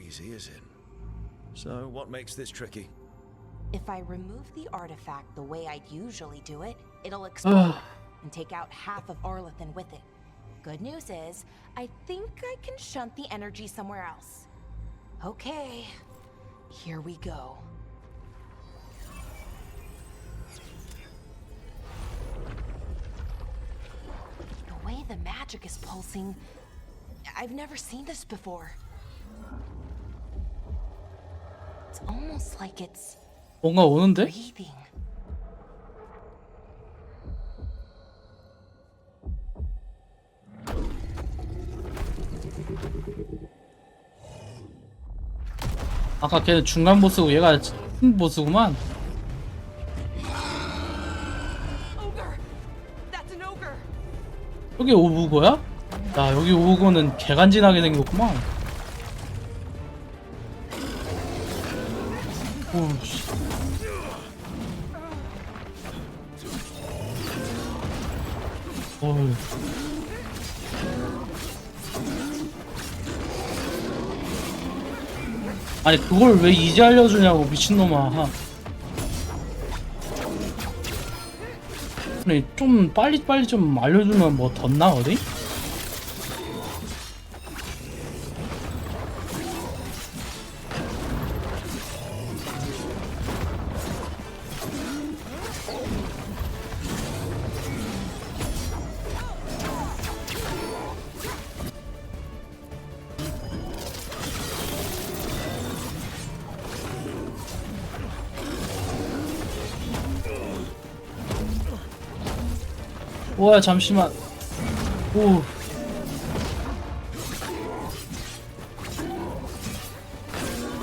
easy, is it? So, what makes this tricky? If I remove the artifact the way I'd usually do it, it'll explode and take out half of Arlathan with it. Good news is, I think I can shunt the energy somewhere else. Okay, here we go. The way the magic is pulsing, I've never seen this before. It's almost like it's 뭔가 오는데? breathing. 아까 걔는 중간 보스고 얘가 큰 보스구만. 여기 오브거야? 야, 여기 오브거는 개간지나게 생겼구만. 오우씨. 어휴. 아니 그걸 왜 이제 알려주냐고 미친놈아. 아니 좀 빨리 좀 알려주면 뭐 덧나 어디? 와 잠시만. 오.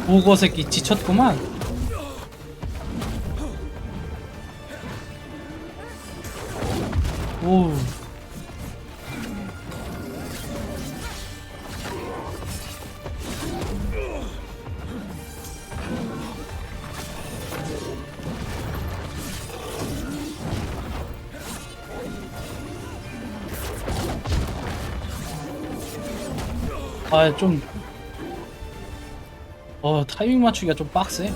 보거 새끼 지쳤구만. 오. 아, 좀, 타이밍 맞추기가 좀 빡세.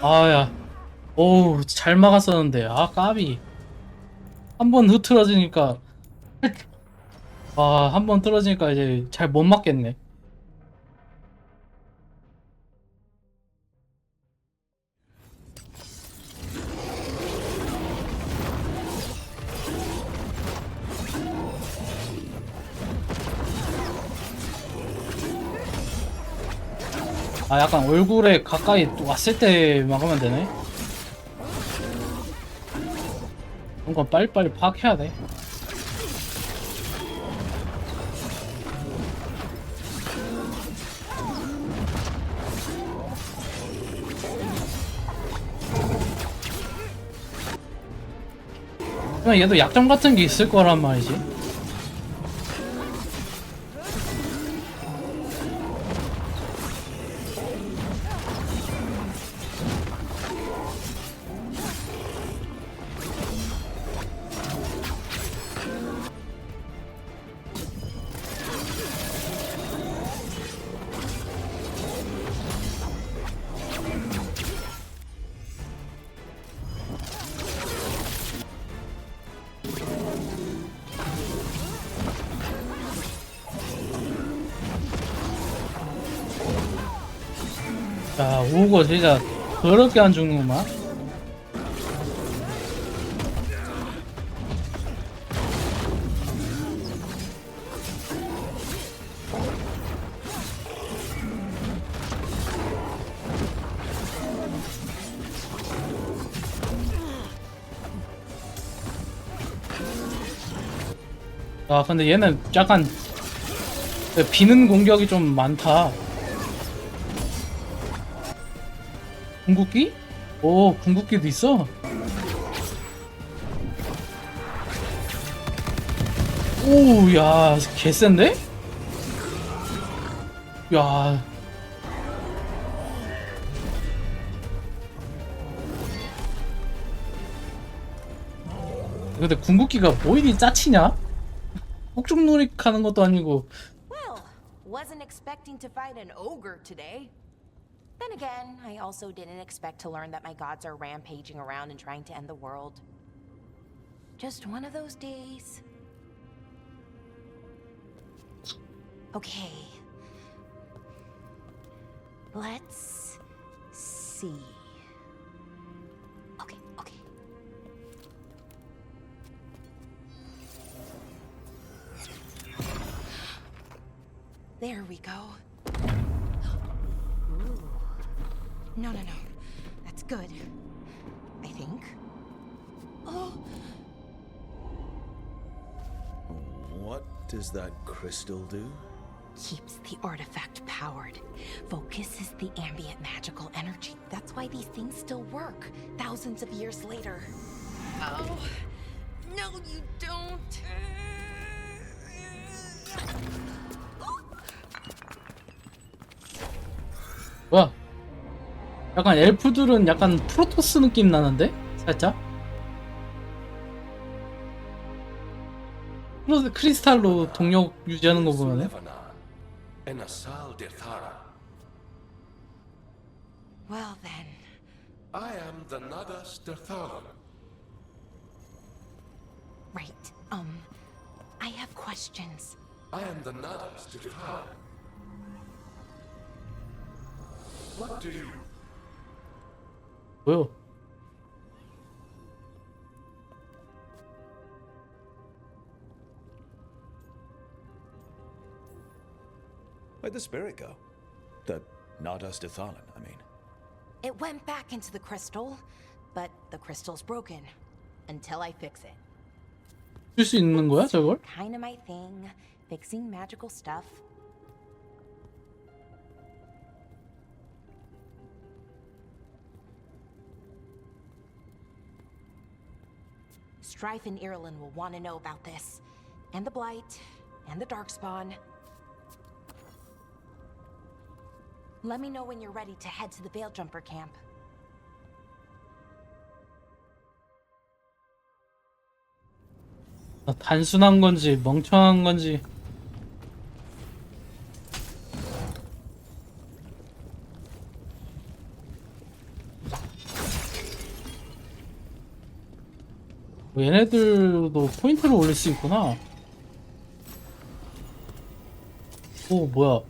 아야, 오우, 잘 막았었는데, 아, 까비. 한 번 흐트러지니까, 한 번 떨어지니까 이제 잘 못 맞겠네. 아 약간 얼굴에 가까이 왔을 때 막으면 되네. 뭔가 빨리빨리 파악해야 돼. 그냥 얘도 약점 같은 게 있을 거란 말이지. 야, 오거 진짜 더럽게 안 죽는구만. 아, 근데 얘는 약간 비는 공격이 좀 많다. 궁극기? 오, 궁극기도 있어? 오, 야, 개센데? 야. 근데 궁극기가 뭐 이리 짜치냐? 폭죽놀이 하는 것도 아니고. Well, wasn't expecting to fight an ogre today. Then again, I also didn't expect to learn that my gods are rampaging around and trying to end the world. Just one of those days. Okay. Let's see. Okay. There we go. Ooh. No. That's good. I think. Oh. What does that crystal do? Keeps the artifact powered. Focuses the ambient magical energy. That's why these things still work, thousands of years later. Oh. No, you don't. 뭐야? 약간 엘프들은 약간 프로토스 느낌 나는데? 살짝? 크리스탈로 동력 유지하는 거 보면은 Well then. I am the Nadas Derthalan. Right. I have questions. I am the Nadas Derthalan. What do you... 뭐요? Where'd the spirit go? The Nadas Dethalan, I mean. It went back into the crystal, but the crystal's broken. Until I fix it. 쓸 수 있는 거야, 저걸? Kinda my thing. Fixing magical stuff. Strife and Ireland will want to know about this. And the Blight. And the Darkspawn. Let me know when you're ready to head to the Veil Jumper camp. 단순한 건지 멍청한 건지. 얘네들도 포인트를 올릴 수 있구나. 오, 뭐야?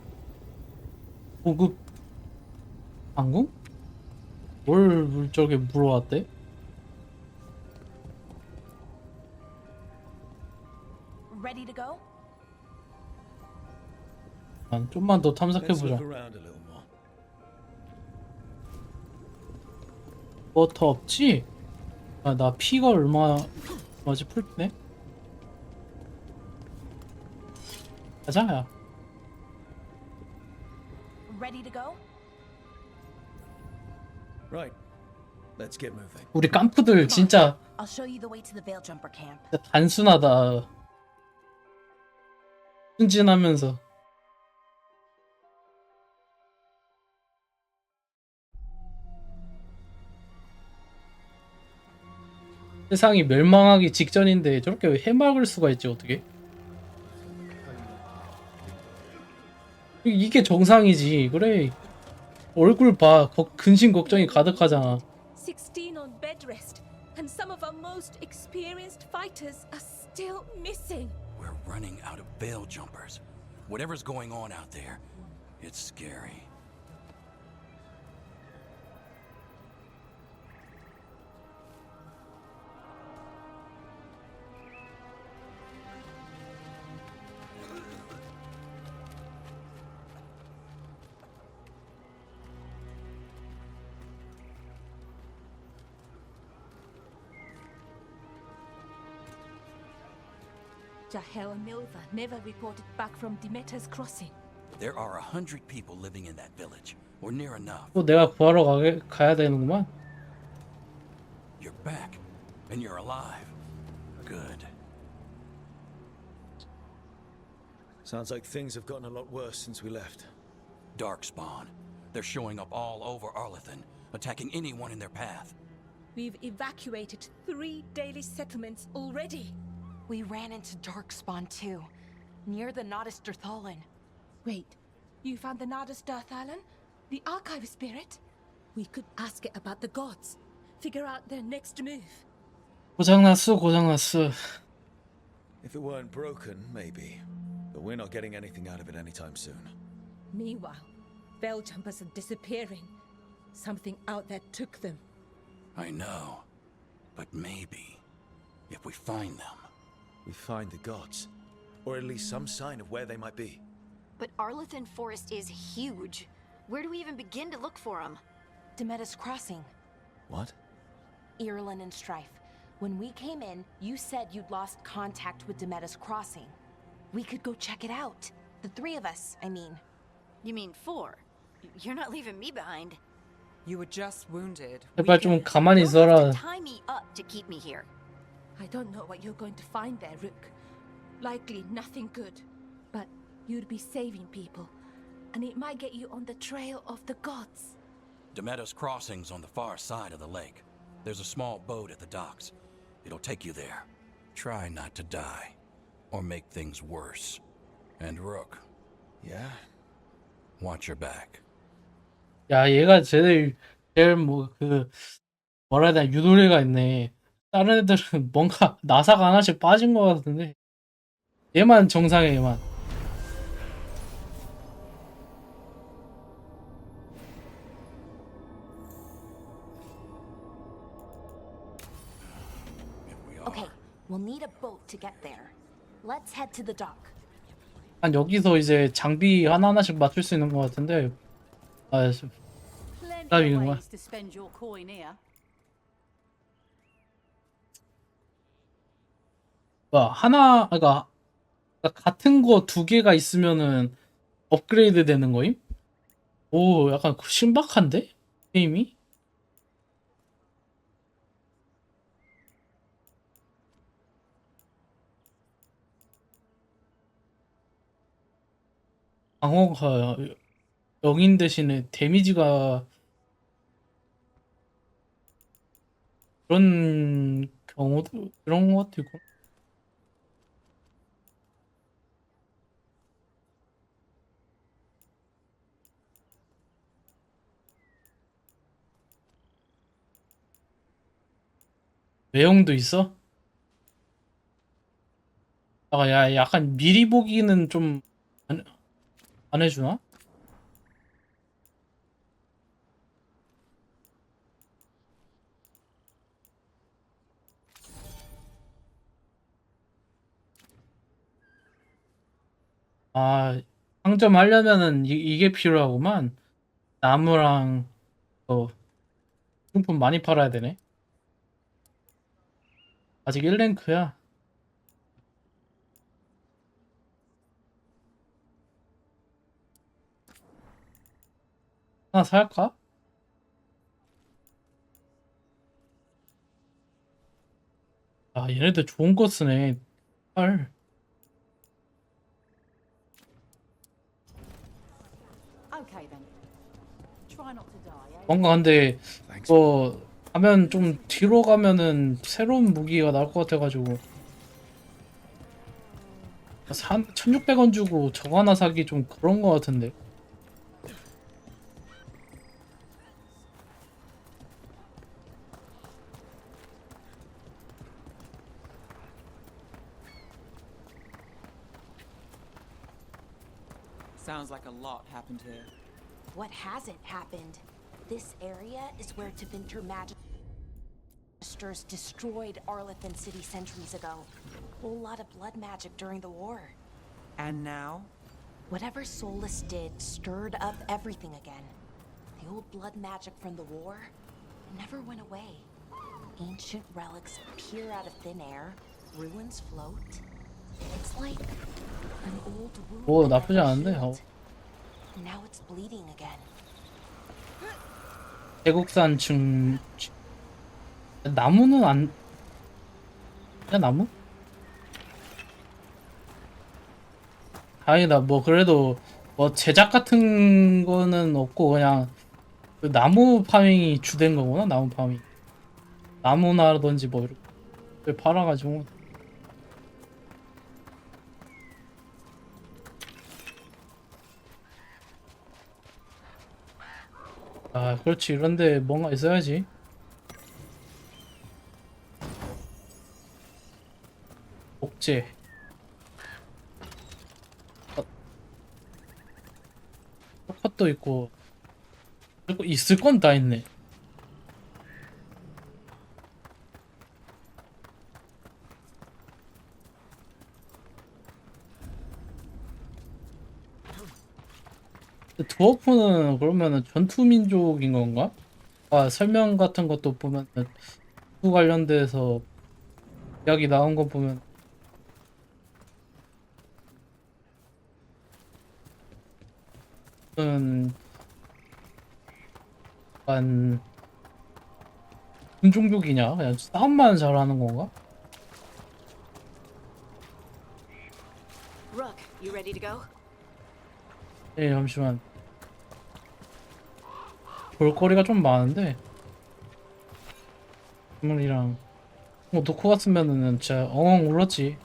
고급 항공? 뭘 저게 물어왔대? Ready to go? 좀만 더 Let's 탐색해보자. look around a little more. 버터 없지? 아, 나 피가 얼마지 풀네? 가자, 야. Ready to go? Right. Let's get moving. 우리 깜프들 진짜 I'll show you the way to the Veil Jumper camp. 단순하다. 순진하면서. 세상이 멸망하기 직전인데 저렇게 해맑을 수가 있지 어떻게? 이게 정상이지. 그래. 얼굴 봐. 근심 걱정이 가득하잖아. 16 on bed rest, and some of our most experienced fighters are still missing. We're running out of veil jumpers. Whatever's going on out there, it's scary. Jahel and Milva never reported back from Demeter's crossing. There are 100 people living in that village, or near enough. 또 내가 구하러 가야 되는구만. You're back, and you're alive. Good. Sounds like things have gotten a lot worse since we left. Darkspawn. They're showing up all over Arlethan, attacking anyone in their path. We've evacuated 3 daily settlements already. We ran into Darkspawn too, near the Nodus Dirthalin. Wait, you found the Nardus Darthalan? The archive spirit? We could ask it about the gods. Figure out their next move. 고장났어, 고장났어. If it weren't broken, maybe. But we're not getting anything out of it anytime soon. Meanwhile, veil jumpers are disappearing. Something out there took them. I know. But maybe, if we find them. We find the gods. Or at least some sign of where they might be. But Arlethan Forest is huge. Where do we even begin to look for them? Demetus Crossing. What? Irlin and Strife. When we came in, you said you'd lost contact with Demetus Crossing. We could go check it out. The 3 of us, I mean. You mean 4? You're not leaving me behind. You were just wounded. 제발 좀 가만히 You'll 있어라. have to tie me up to keep me here. I don't know what you're going to find there, Rook. Likely nothing good. But you'd be saving people. And it might get you on the trail of the gods. Demetus Crossing's on the far side of the lake. There's a small boat at the docks. It'll take you there. Try not to die. Or make things worse. And Rook, Yeah? watch your back. 야, 얘가 제일 뭐라 해야 되나, 유도리가 있네. 다른 애들은 뭔가 나사가 하나씩 빠진 것 같은데 얘만 정상해, 얘만. Okay, we'll need a boat to get there. Let's head to the dock. 한 여기서 이제 장비 하나하나씩 맞출 수 있는 것 같은데 Plenty of ways to spend your coin here. 그러니까 같은 거 2개가 있으면은 업그레이드 되는 거임? 오, 약간 신박한데? 게임이? 방어가 0인 대신에 데미지가 그런 경우도 그런 것도 있고. 외형도 있어? 야, 약간 미리 보기는 좀 안 해주나? 아, 상점하려면은 이게 필요하구만. 나무랑 용품 많이 팔아야 되네. 아직 1랭크야. 하나 살까? 아, 얘네들 좋은 거 쓰네. 헐. Okay then. Try not to die, eh? 뭔가 근데 하면 좀 뒤로 가면은 새로운 무기가 나올 것 같아가지고 1600원 주고 저거 하나 사기 좀 그런 것 같은데. Sounds like a lot happened here. What hasn't happened? This area is where Tevinter Magisters destroyed Arlethan City centuries ago. A whole lot of blood magic during the war. And now? Whatever Solus did stirred up everything again. The old blood magic from the war never went away. Ancient relics appear out of thin air. Ruins float. It's like an old wound 오, that 나쁘지 never 않은데. healed. Now it's bleeding again. 태국산 나무는 안. 야, 나무? 다행이다. 뭐 그래도 뭐 제작 같은 거는 없고 그냥 그 나무 파밍이 주된 거구나. 나무 파밍. 나무나든지 뭐 이렇게 팔아가지고. 아 그렇지, 이런데 뭔가 있어야지. 복제. 컷도 있고 그리고 있을 건 다 있네. 드워프는 그러면은 전투민족인 건가? 아 설명 같은 것도 보면 그 관련돼서 이야기 나온 거 보면 약간 군종족이냐? 그냥 싸움만 잘하는 건가? Rook, you ready to go? 예, 잠시만. 볼거리가 좀 많은데 인물이랑 뭐 놓고 갔으면은 진짜 엉엉 울었지.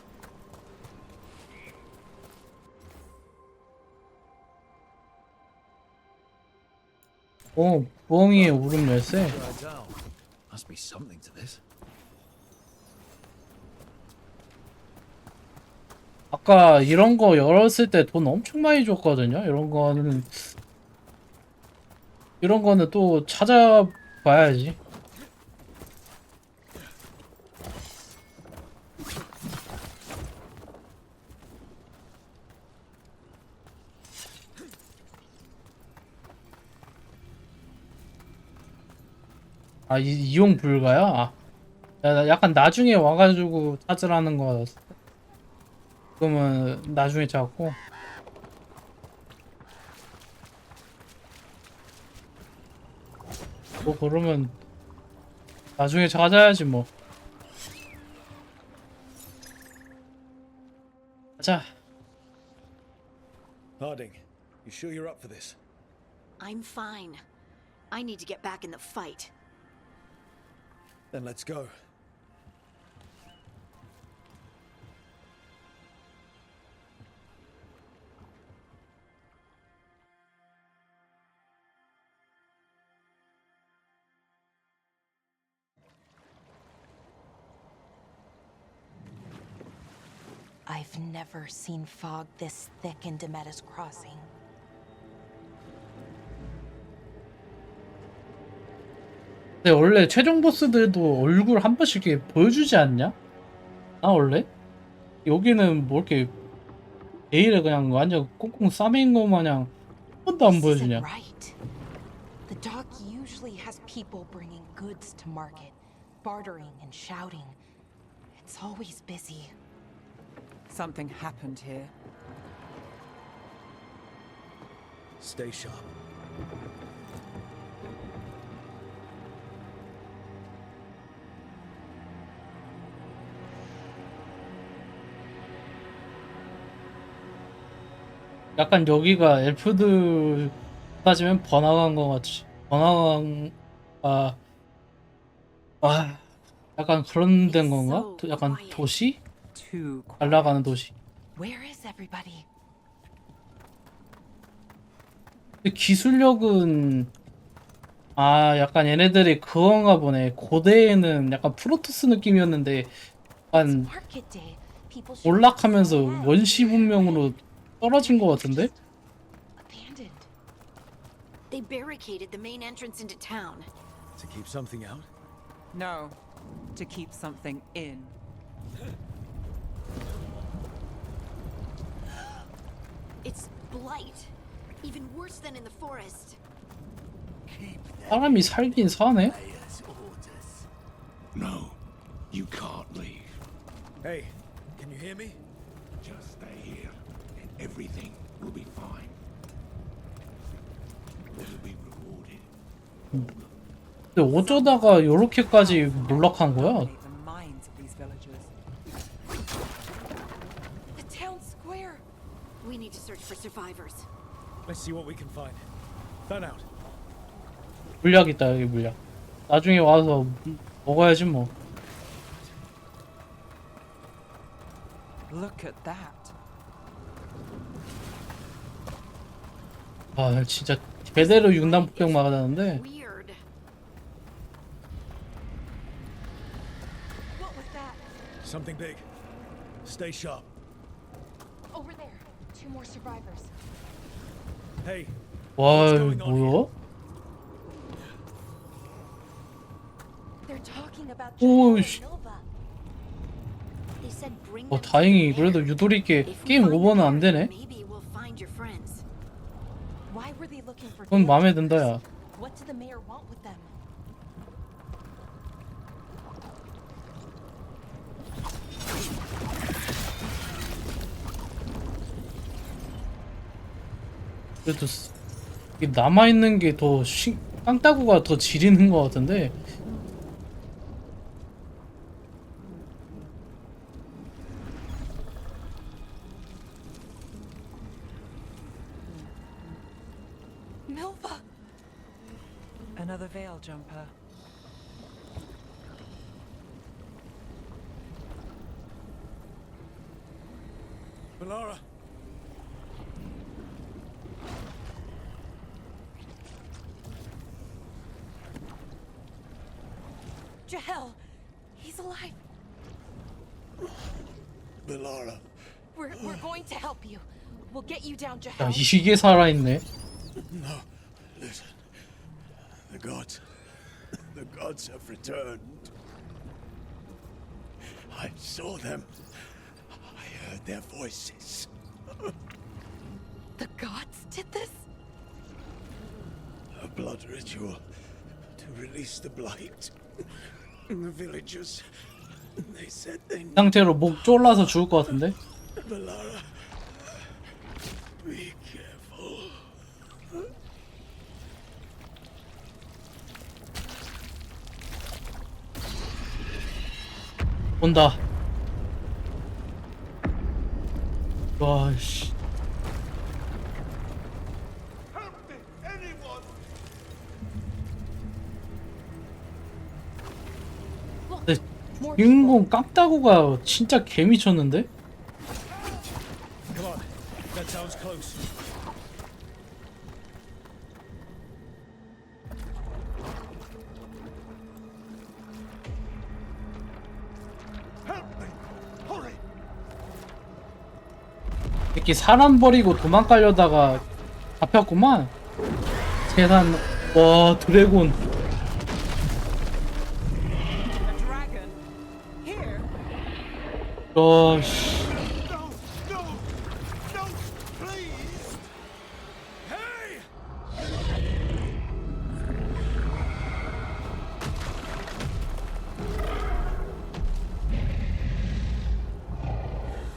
부엉이의 울음 열쇠. Must be something to this. 아까 이런 거 열었을 때 돈 엄청 많이 줬거든요. 이런 거는 또 찾아봐야지. 아, 이용 불가야? 아, 나 약간 나중에 와가지고 찾으라는 거였어. 그러면 나중에 찾고. 뭐 그러면 나중에 찾아야지 뭐. 자, Harding, you sure you're up for this? I'm fine. I need to get back in the fight. Then let's go. I've never seen fog this thick in Demetta's Crossing. 근데 원래 최종 보스들도 얼굴 한 번씩 이렇게 보여주지 않냐? 아 원래? 여기는 뭐 이렇게 베일에 그냥 완전 꽁꽁 싸매인 거 마냥 한 번도 안 This isn't 보여주냐? right. The dock usually has people bringing goods to market, bartering and shouting. It's always busy. Something happened here. Stay sharp. 약간 여기가 엘프들 따지면 번화가인 것 같지. 번화가 약간 그런 데인 건가? 약간 도시? Too 잘 quiet. 나가는 도시. Where is everybody? 근데 기술력은 약간 얘네들이 그건가 보네. 고대에는 약간 프로토스 느낌이었는데 약간 Market day. People should 올락하면서 be so loud. 원시 문명으로 떨어진 것 같은데? Abandoned. They barricaded the main entrance into town. To keep something out? No, to keep something in. It's blight. Even worse than in the forest. 사람이 살긴 사네? No, you can't leave. Hey, can you hear me? Just stay here, and everything will be fine. You'll be rewarded. 근데 어쩌다가 요렇게까지 몰락한 거야? Dominate the minds of these villagers. The town square. We need to search for survivors. Let's see what we can find. Fan out. 물약 있다, 여기 물약. 나중에 와서 먹어야지 뭐. Look at that. 아 진짜 제대로 융단폭격 막아다는데. Weird. What was that? Something big. Stay sharp. Over there. 2 more survivors. Hey, 와 뭐야? They're talking about 오, Jahel and 씨. Nova. They said bring them to the 다행히 bear. 그래도 유도리 있게 If we 게임 find the 오버는 안 bear, 되네. Maybe we'll find your friends. Why were they looking for 그건 마음에 Jahel? 든다 야. What did the mayor want with them? 그래도 이게 남아 있는 게 더 깡따구가 더 지리는 것 같은데. Nova! Another veil jumper. Valara. Jahel! He's alive! Valara. We're going to help you. We'll get you down, 야 Jahel. 이게 살아있네. No, listen. The gods have returned. I saw them. I heard their voices. The gods did this? A blood ritual to release the blight. The villagers, they said they 이 상태로 목 졸라서 죽을 것 같은데. Valara, be careful. 온다. 와 씨. Help me, anyone! 근데 주인공 깡따구가 진짜 개 미쳤는데? Come on, that sounds close. Help me! Hurry! 이렇게 사람 버리고 도망가려다가 잡혔구만. 세상 와 드래곤. A dragon. Here. 와 씨. No! No! No! Please! Hey!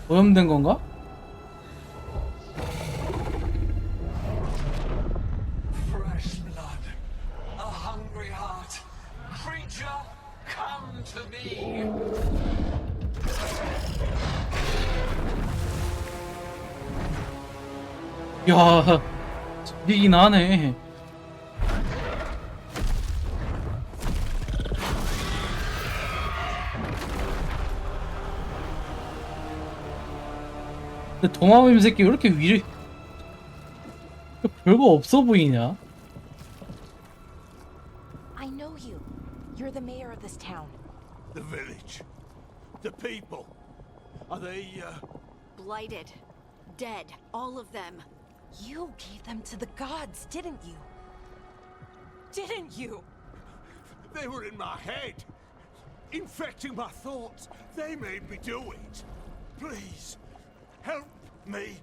오염된 건가? Fresh blood, a hungry heart. Creature, come to me. 야, 이긴 하네. 근데 도마뱀 새끼 왜 이렇게 별거 없어 보이냐? I know you. You're the mayor of this town. The village. The people. Are they, Blighted. Dead. All of them. You gave them to the gods, didn't you? Didn't you? They were in my head. Infecting my thoughts. They made me do it. Please, help me.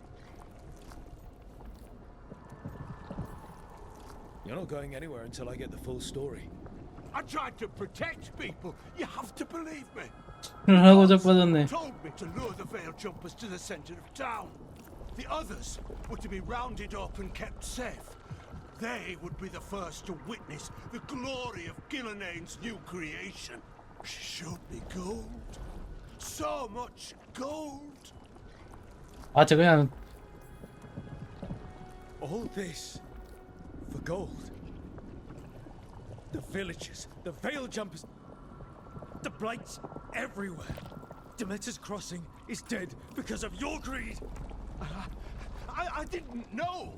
You're not going anywhere until I get the full story. I tried to protect people. You have to believe me. 하고 자빠졌네. Told me to lure the veil jumpers to the center of town. The others were to be rounded up and kept safe. They would be the first to witness the glory of Gillanane's new creation. She showed me gold. So much gold. 아, 저 그냥 All this for gold. The villagers, the veil jumpers. The Blight's everywhere. Demeter's Crossing is dead because of your greed. I didn't know.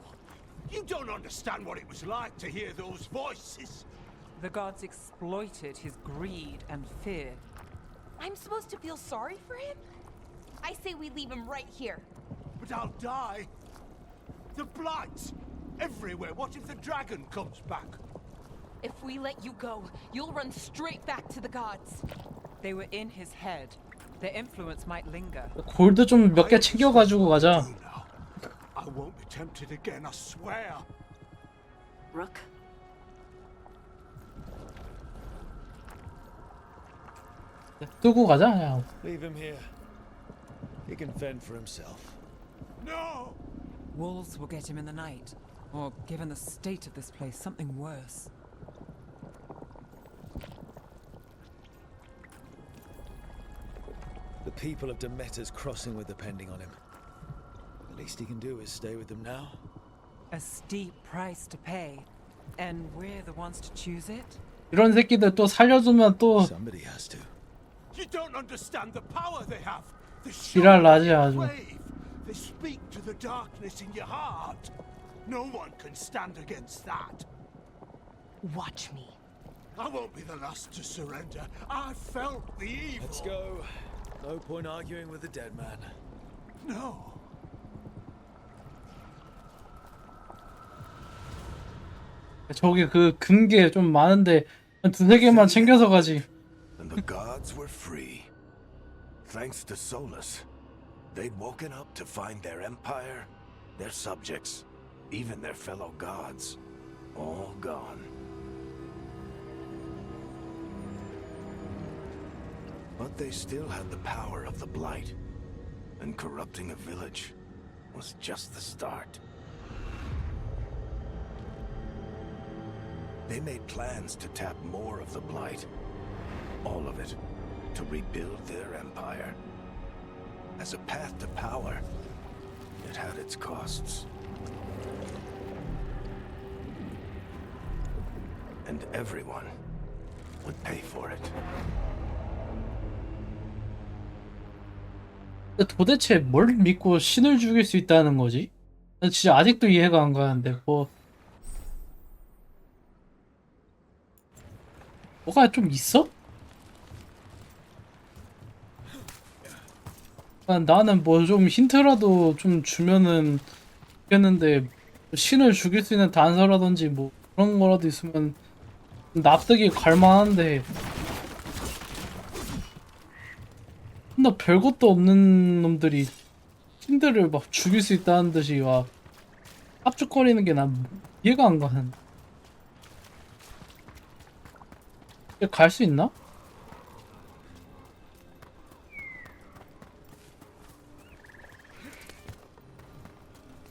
You don't understand what it was like to hear those voices. The gods exploited his greed and fear. I'm supposed to feel sorry for him? I say we leave him right here. But I'll die. The Blight everywhere. What if the dragon comes back? If we let you go, you'll run straight back to the gods. They were in his head. Their influence might linger. 골드 좀 몇 개 챙겨가지고 가자. I won't be tempted again, I swear. Rook, 끄고 가자. 야. Leave him here. He can fend for himself. No! Wolves will get him in the night. Or, given the state of this place, something worse. The people of Demeter's Crossing were depending on him. The least he can do is stay with them now. A steep price to pay. And we're the ones to choose it? 이런 새끼들 또 살려주면 또 Somebody has to. You don't understand the power they have. The 지랄 나지 아주. brave. They speak to the darkness in your heart. No one can stand against that. Watch me. I won't be the last to surrender. I felt the evil. Let's go. No point arguing with the dead man. No. 저기 그 금괴 좀 많은데 한 두세 개만 챙겨서 가지. And the gods were free. Thanks to Solus, they'd woken up to find their empire, their subjects, even their fellow gods, all gone. But they still had the power of the Blight, and corrupting a village was just the start. They made plans to tap more of the Blight, all of it, to rebuild their empire. As a path to power, it had its costs. And everyone would pay for it. 근데 도대체 뭘 믿고 신을 죽일 수 있다는 거지? 나 진짜 아직도 이해가 안 가는데 뭐가 좀 있어? 나는 뭐 좀 힌트라도 좀 주면은 좋겠는데 신을 죽일 수 있는 단서라든지 뭐 그런 거라도 있으면 납득이 갈 만한데 나 별것도 없는 놈들이 신들을 막 죽일 수 있다는 듯이 막 합죽거리는 게 난 이해가 안 가는. 갈 수 있나?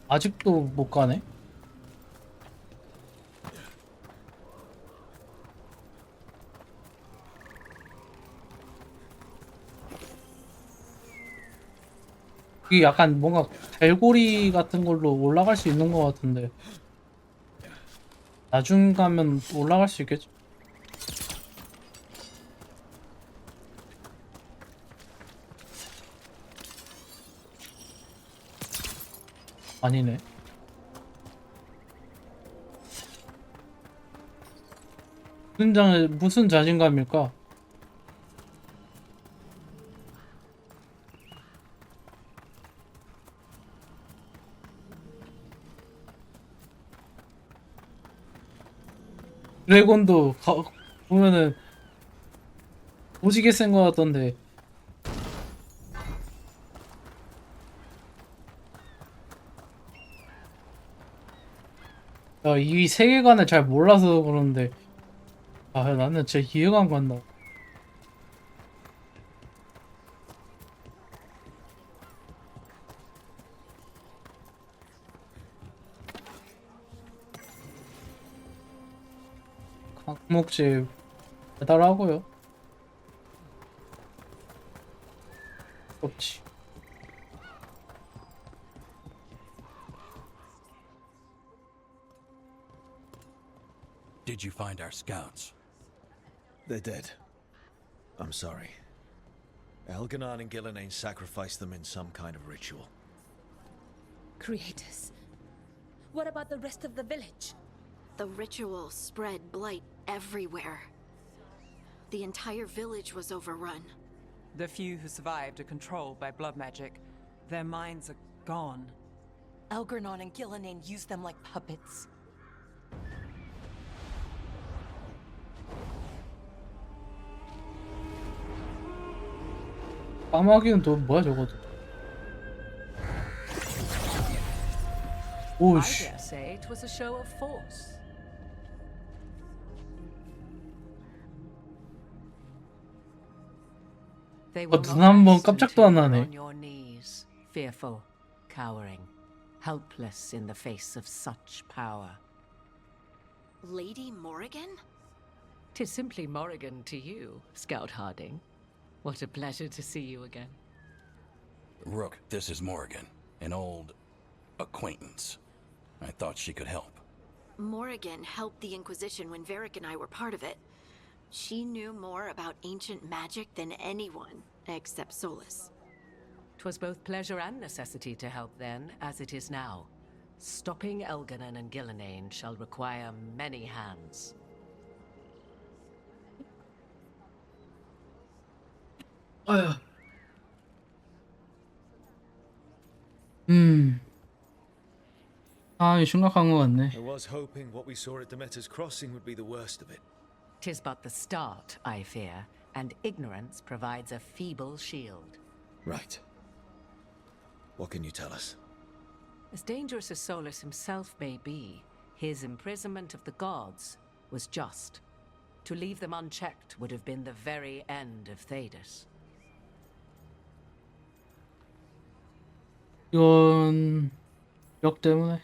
아직도 못 가네. 이게 약간 뭔가 갈고리 같은 걸로 올라갈 수 있는 것 같은데 나중 가면 올라갈 수 있겠지? 아니네. 무슨 자신감일까? 드래곤도 보면은 오지게 센 것 같던데. 야, 이 세계관을 잘 몰라서 그러는데 나는 진짜 이해가 안 간다. 강목집 배달하고요. 없지. Did you find our scouts? They're dead. I'm sorry. Elganon and Gillenane sacrificed them in some kind of ritual. Creators. What about the rest of the village? The ritual spread blight everywhere. The entire village was overrun. The few who survived are controlled by blood magic. Their minds are gone. Elgernon and Gillenane used them like puppets. 까마귀는 또 뭐야 저거? I 오씨. dare say it was a show of force. They will 눈 한 번 not rest 깜짝도 안 until 하네. you're on your knees, fearful, cowering, helpless in the face of such power. Lady Morrigan? 'Tis simply Morrigan to you, Scout Harding. What a pleasure to see you again. Rook, this is Morrigan, an old acquaintance. I thought she could help. Morrigan helped the Inquisition when Varric and I were part of it. She knew more about ancient magic than anyone, except Solus. 'Twas both pleasure and necessity to help then, as it is now. Stopping Elganon and Gillenane shall require many hands. 아휴. 아, 심각한 것 같네. I was hoping what we saw at Demeter's Crossing would be the worst of it. 'Tis but the start, I fear, and ignorance provides a feeble shield. Right. What can you tell us? As dangerous as Solus himself may be, his imprisonment of the gods was just. To leave them unchecked would have been the very end of Thedas. 이건 역 때문에.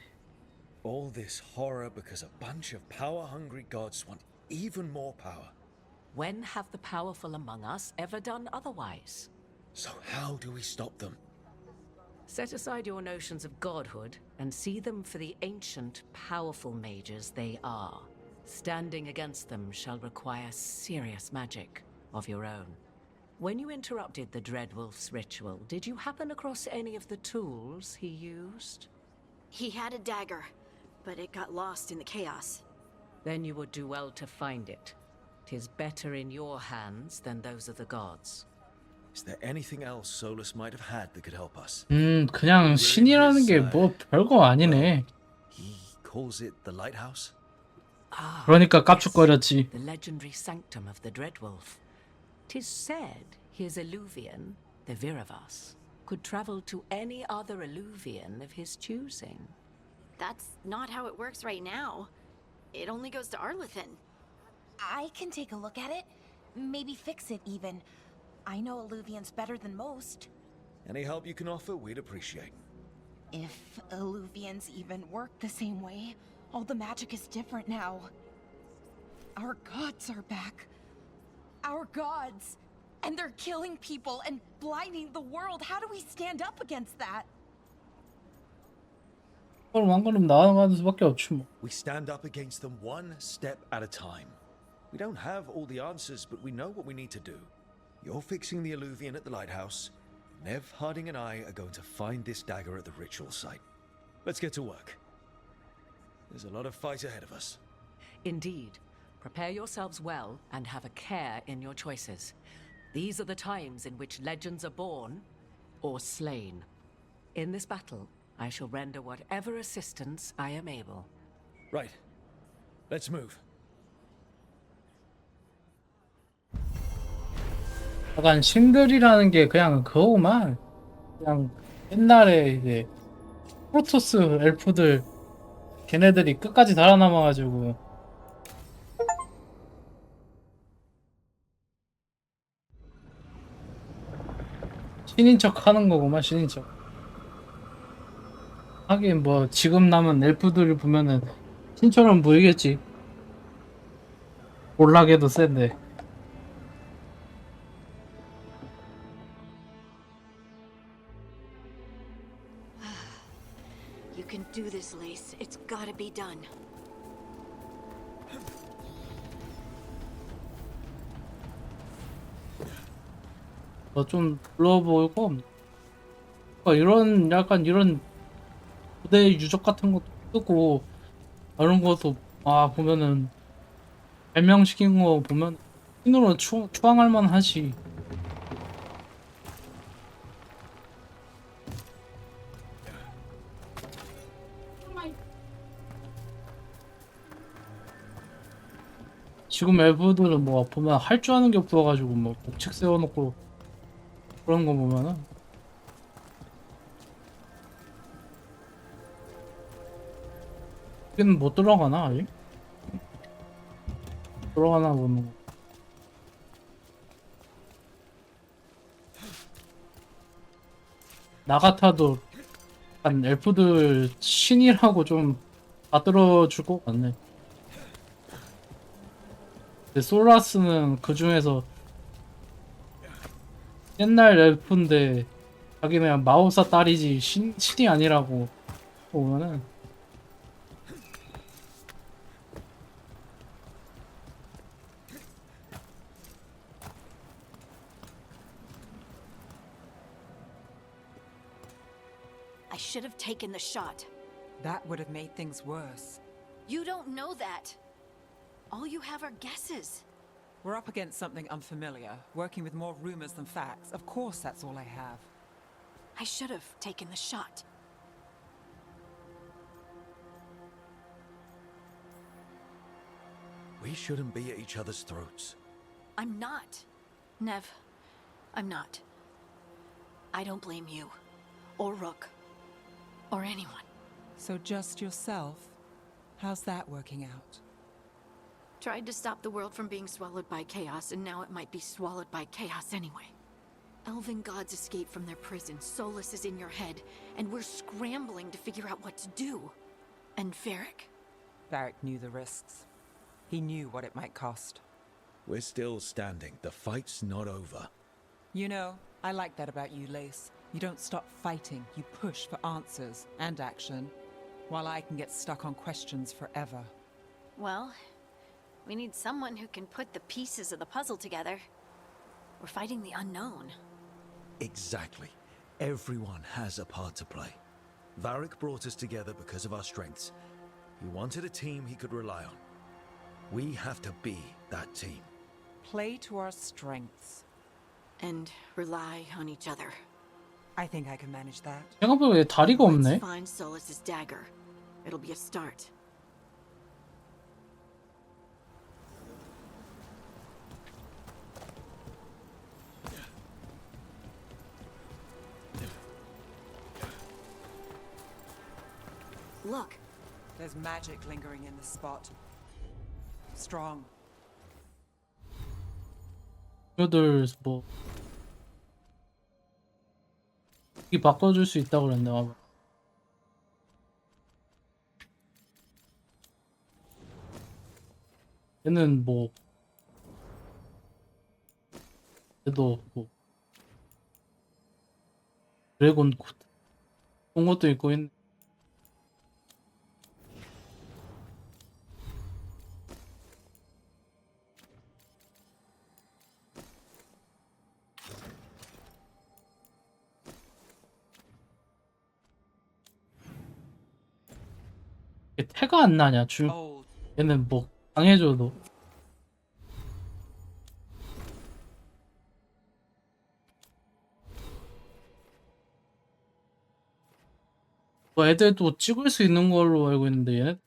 All this horror because a bunch of power-hungry gods want even more power. When have the powerful among us ever done otherwise? So how do we stop them? Set aside your notions of godhood and see them for the ancient, powerful mages they are. Standing against them shall require serious magic of your own. When you interrupted the Dreadwolf's ritual, did you happen across any of the tools he used? He had a dagger, but it got lost in the chaos. Then you would do well to find it. 'Tis better in your hands than those of the gods. Is there anything else Solus might have had that could help us? 그냥 신이라는 게 뭐 별거 아니네. He calls it the lighthouse? 그러니까 깝죽거렸지. The legendary sanctum of the Dreadwolf. 'Tis said his Illuvian, the Viravas, could travel to any other Illuvian of his choosing. That's not how it works right now. It only goes to Arlethan. I can take a look at it. Maybe fix it even. I know Illuvians better than most. Any help you can offer, we'd appreciate. If Illuvians even work the same way, all the magic is different now. Our gods are back. Our gods! And they're killing people and blinding the world. How do we stand up against that? 그럼 한 걸음 나아가는 수밖에 없지 뭐. We stand up against them one step at a time. We don't have all the answers, but we know what we need to do. You're fixing the Illuvian at the lighthouse. Nev, Harding and I are going to find this dagger at the ritual site. Let's get to work. There's a lot of fight ahead of us. Indeed. Prepare yourselves well and have a care in your choices. These are the times in which legends are born or slain. In this battle, I shall render whatever assistance I am able. Right. Let's move. 약간 신들이라는 게 그냥 그거구만. 그냥 옛날에 이제 프로토스 엘프들 걔네들이 끝까지 살아남아가지고 신인 척 하는 거구만. 신인 척. 하긴 뭐 지금 남은 엘프들을 보면은 신처럼 보이겠지. 몰락해도 센데. You can do this, Lace. It's gotta be done. 좀 불러 보이고, 그러니까 이런 약간 이런 부대 유적 같은 것도 뜨고 이런 것도 보면은 발명시킨 거 보면 신으로 추앙할 만하지. 지금 엘프들은 뭐 보면 할 줄 아는 게 없어가지고 뭐 법칙 세워놓고 그런 거 보면은 여기는 못 들어가나 아직? 들어가나 보는 거. 나 같아도 한 엘프들 신이라고 좀 받들어줄 것 같네. 근데 솔라스는 그 중에서 옛날 엘프인데 자기는 마법사 딸이지 신이 아니라고 보면은 I should have taken the shot. That would have made things worse. You don't know that. All you have are guesses. We're up against something unfamiliar, working with more rumors than facts. Of course, that's all I have. I should have taken the shot. We shouldn't be at each other's throats. I'm not. Nev, I'm not. I don't blame you, or Rook, or anyone. So just yourself? How's that working out? Tried to stop the world from being swallowed by chaos, and now it might be swallowed by chaos anyway. Elven gods escaped from their prison, Solus is in your head, and we're scrambling to figure out what to do. And Varric? Varric knew the risks. He knew what it might cost. We're still standing. The fight's not over. You know, I like that about you, Lace. You don't stop fighting, you push for answers and action, while I can get stuck on questions forever. Well, we need someone who can put the pieces of the puzzle together. We're fighting the unknown. Exactly. Everyone has a part to play. Varric brought us together because of our strengths. He wanted a team he could rely on. We have to be that team. Play to our strengths. And rely on each other. I think I can manage that. 생각보다 왜 다리가 없네? Let's find Solus's dagger. It'll be a start. Look. There's magic lingering in this spot. Strong. 이들 뭐 이 바꿔줄 수 있다 그랬네. 아마. 얘는 뭐 얘도 뭐 드래곤 코드 그런 것도 있고 있네. 태가 안 나냐 줄 얘는 뭐 강해져도 뭐 애들도 찍을 수 있는 걸로 알고 있는데 얘네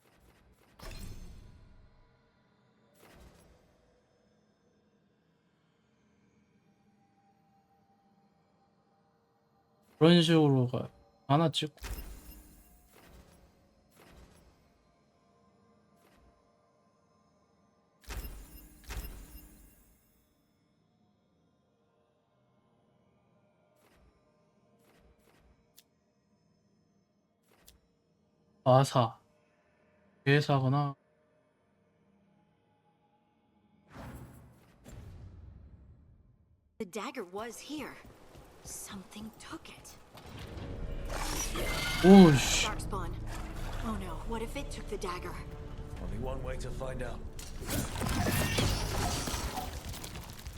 그런 식으로 하나 찍고 아사 회사구나. The dagger was here. Something took it. 오씨. Darkspawn. Oh no, what if it took the dagger? Only one way to find out.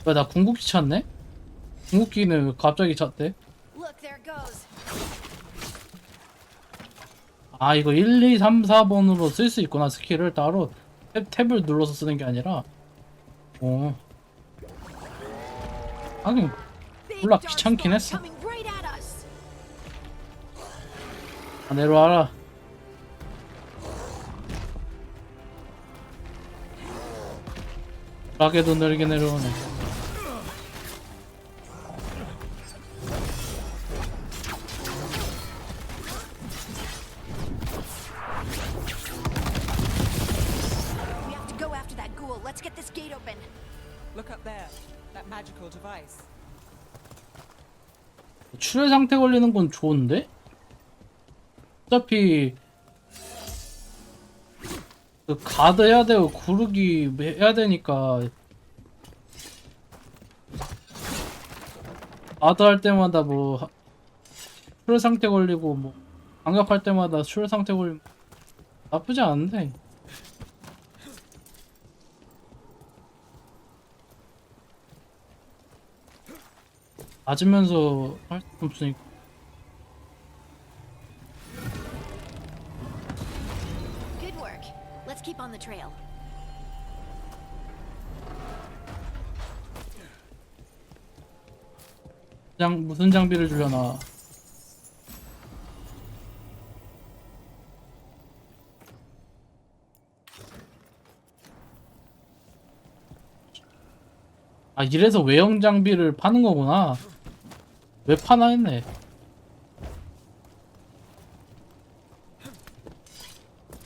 왜 나 궁극기 찾네? 궁극기는 왜 갑자기 찼대? Look, there it goes. 아 이거 1, 2, 3, 4번으로 쓸 수 있구나. 스킬을 따로 탭을 눌러서 쓰는 게 아니라. 오. 하긴 몰라 귀찮긴 했어. Coming right at us. 아, 내려와라. 가게도 느리게 내려오네. We have to go after that ghoul. Let's get this gate open. Look up there. That magical device. 출혈 상태 걸리는 건 좋은데? 어차피 그 가드 해야 되고 구르기 해야 되니까 가드 할 때마다 뭐 출혈 상태 걸리고 뭐 반격할 때마다 출혈 상태 걸리면 나쁘지 않은데. 맞으면서 할 수 없으니까. Good work. Let's keep on the trail. 무슨 장비를 주려나. 아 이래서 외형 장비를 파는 거구나. 왜 파나 했네.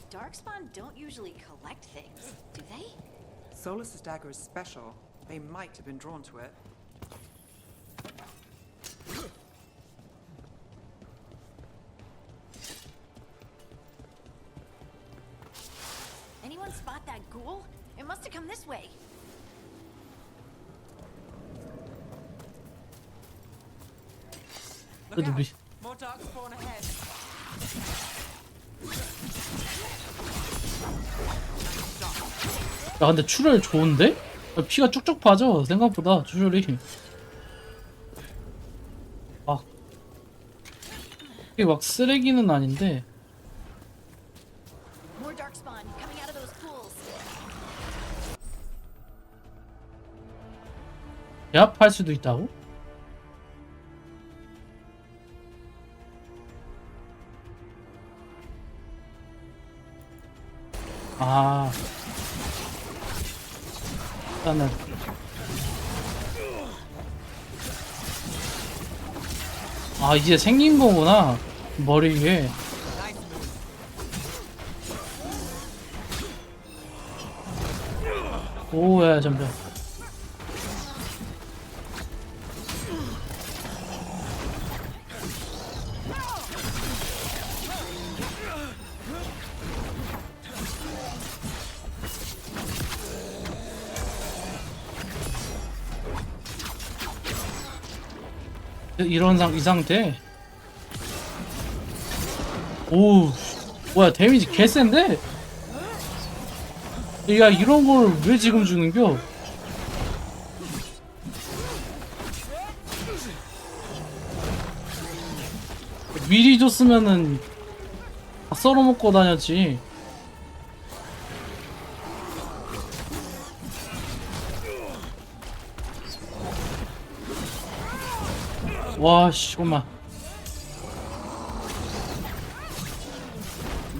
Darkspawn don't usually collect things, do they? Solus's dagger is special. They might have been drawn to it. Anyone spot that ghoul? It must have come this way. Look 그래도 out. More darkspawn ahead. 야 근데 출혈 좋은데? 야, 피가 쭉쭉 빠져 생각보다 출혈이. 막 이게 막 쓰레기는 아닌데. More darkspawn coming out of those pools. 제압할 수도 있다고? 아 일단은 아 이제 생긴 거구나 머리 위에. 오야 잠깐. 이 상태. 오 뭐야 데미지 개센데? 야 이런 걸 왜 지금 주는겨? 미리 줬으면은 다 썰어먹고 다녔지. 와씨 잠깐만.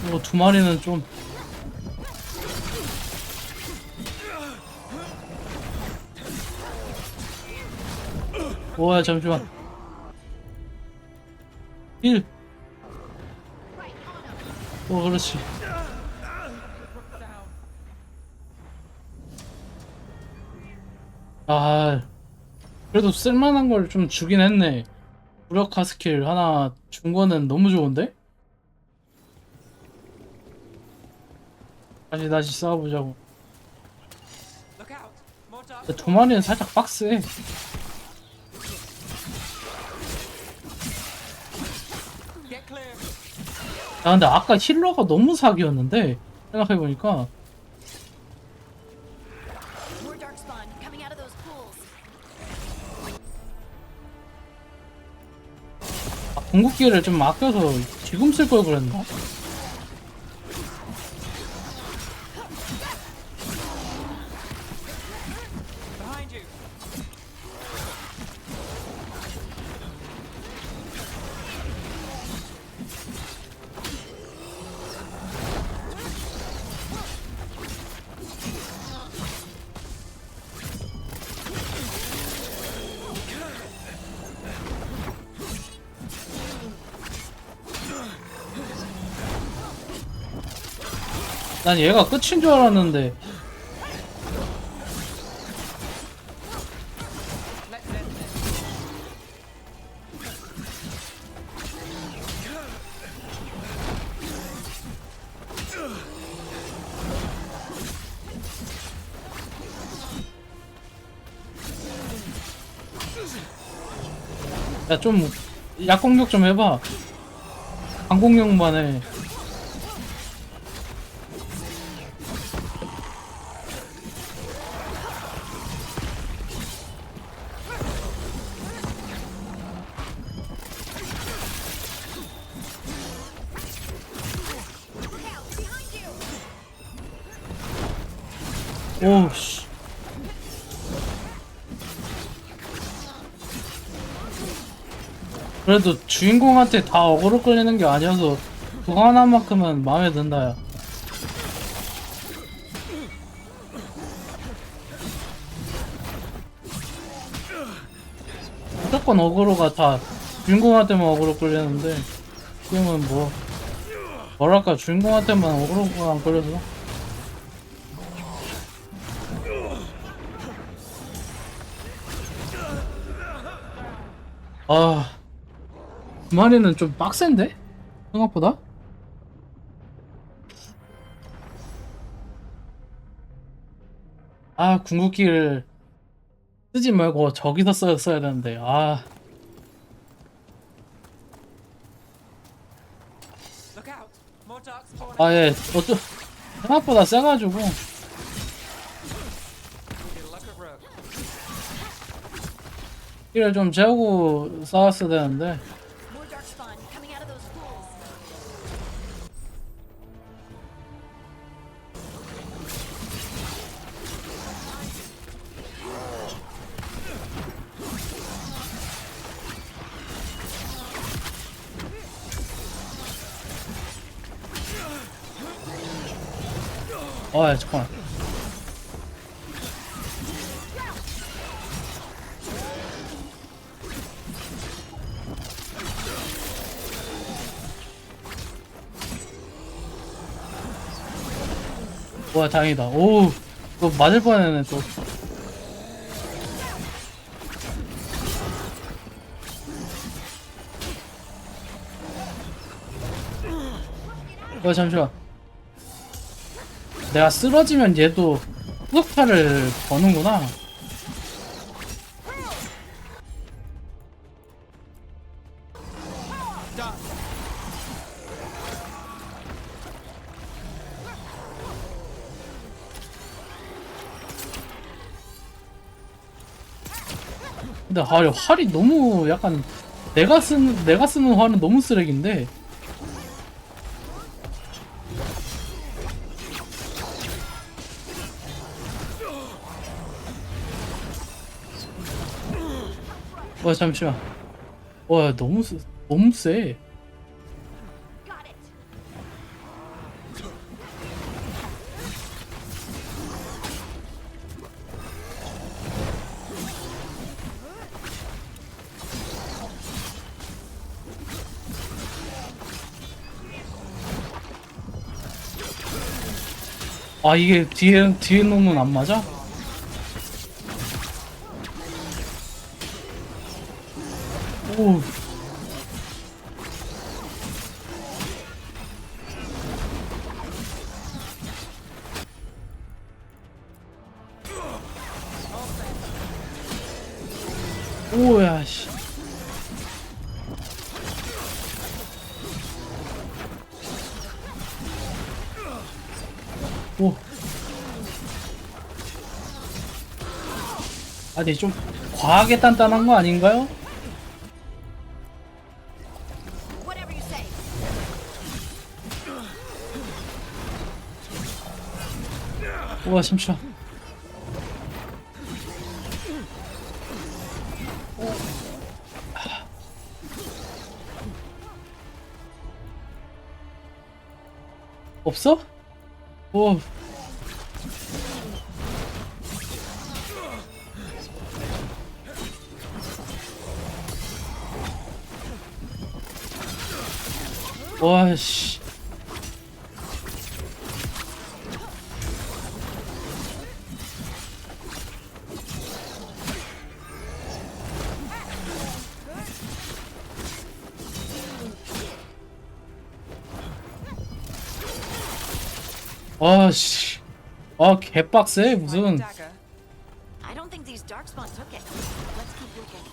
이거 두 마리는 좀. 와 잠시만. 1. 그렇지. 아 그래도 쓸만한 걸 좀 주긴 했네. 무력화 스킬 하나 준 거는 너무 좋은데? 다시 싸워보자고. 근데 두 마리는 살짝 빡세. 야 근데 아까 힐러가 너무 사기였는데 생각해보니까. More darkspawn coming out of those pools. 궁극기를 좀 아껴서 지금 쓸 걸 그랬나? 난 얘가 끝인 줄 알았는데. 야, 좀 약공격 좀 해봐. 강공격만 해. 오씨. 그래도 주인공한테 다 어그로 끌리는 게 아니어서 그거 하나만큼은 마음에 든다. 야. 무조건 어그로가 다 주인공한테만 어그로 끌리는데 지금은 뭐랄까 주인공한테만 어그로가 안 끌려서. 아, 그 마리는 좀 빡센데? 생각보다? 아, 궁극기를 쓰지 말고 저기서 써야 되는데. 아. 아, 예. 생각보다 세가지고. 키를 좀 재우고 싸웠어야 되는데. 야, 잠깐만. 와, 다행이다. 오, 이거 맞을 뻔했네 또. 잠시만. 내가 쓰러지면 얘도 후속타를 거는구나. 근데 활이 너무 약간 내가 쓰는 활은 너무 쓰레기인데. 잠시만. 너무 세. 아, 이게 뒤에 놈은 안 맞아? 오. 오야 씨. 오. 아니 좀 과하게 단단한 거 아닌가요? 우와 잠시만. 없어? 오. 와씨. 아씨. 아 개빡세 무슨. I don't think these darkspawn took it. Let's keep looking.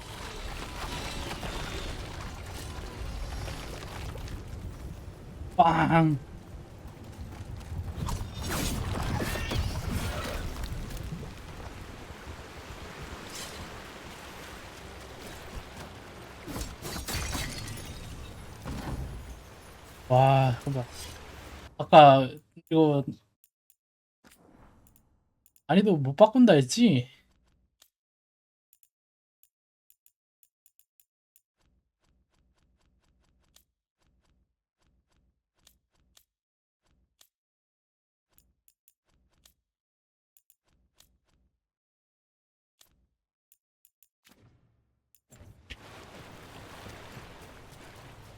빵. 와, 잠깐만. 아까 이거 난이도 못 바꾼다 했지?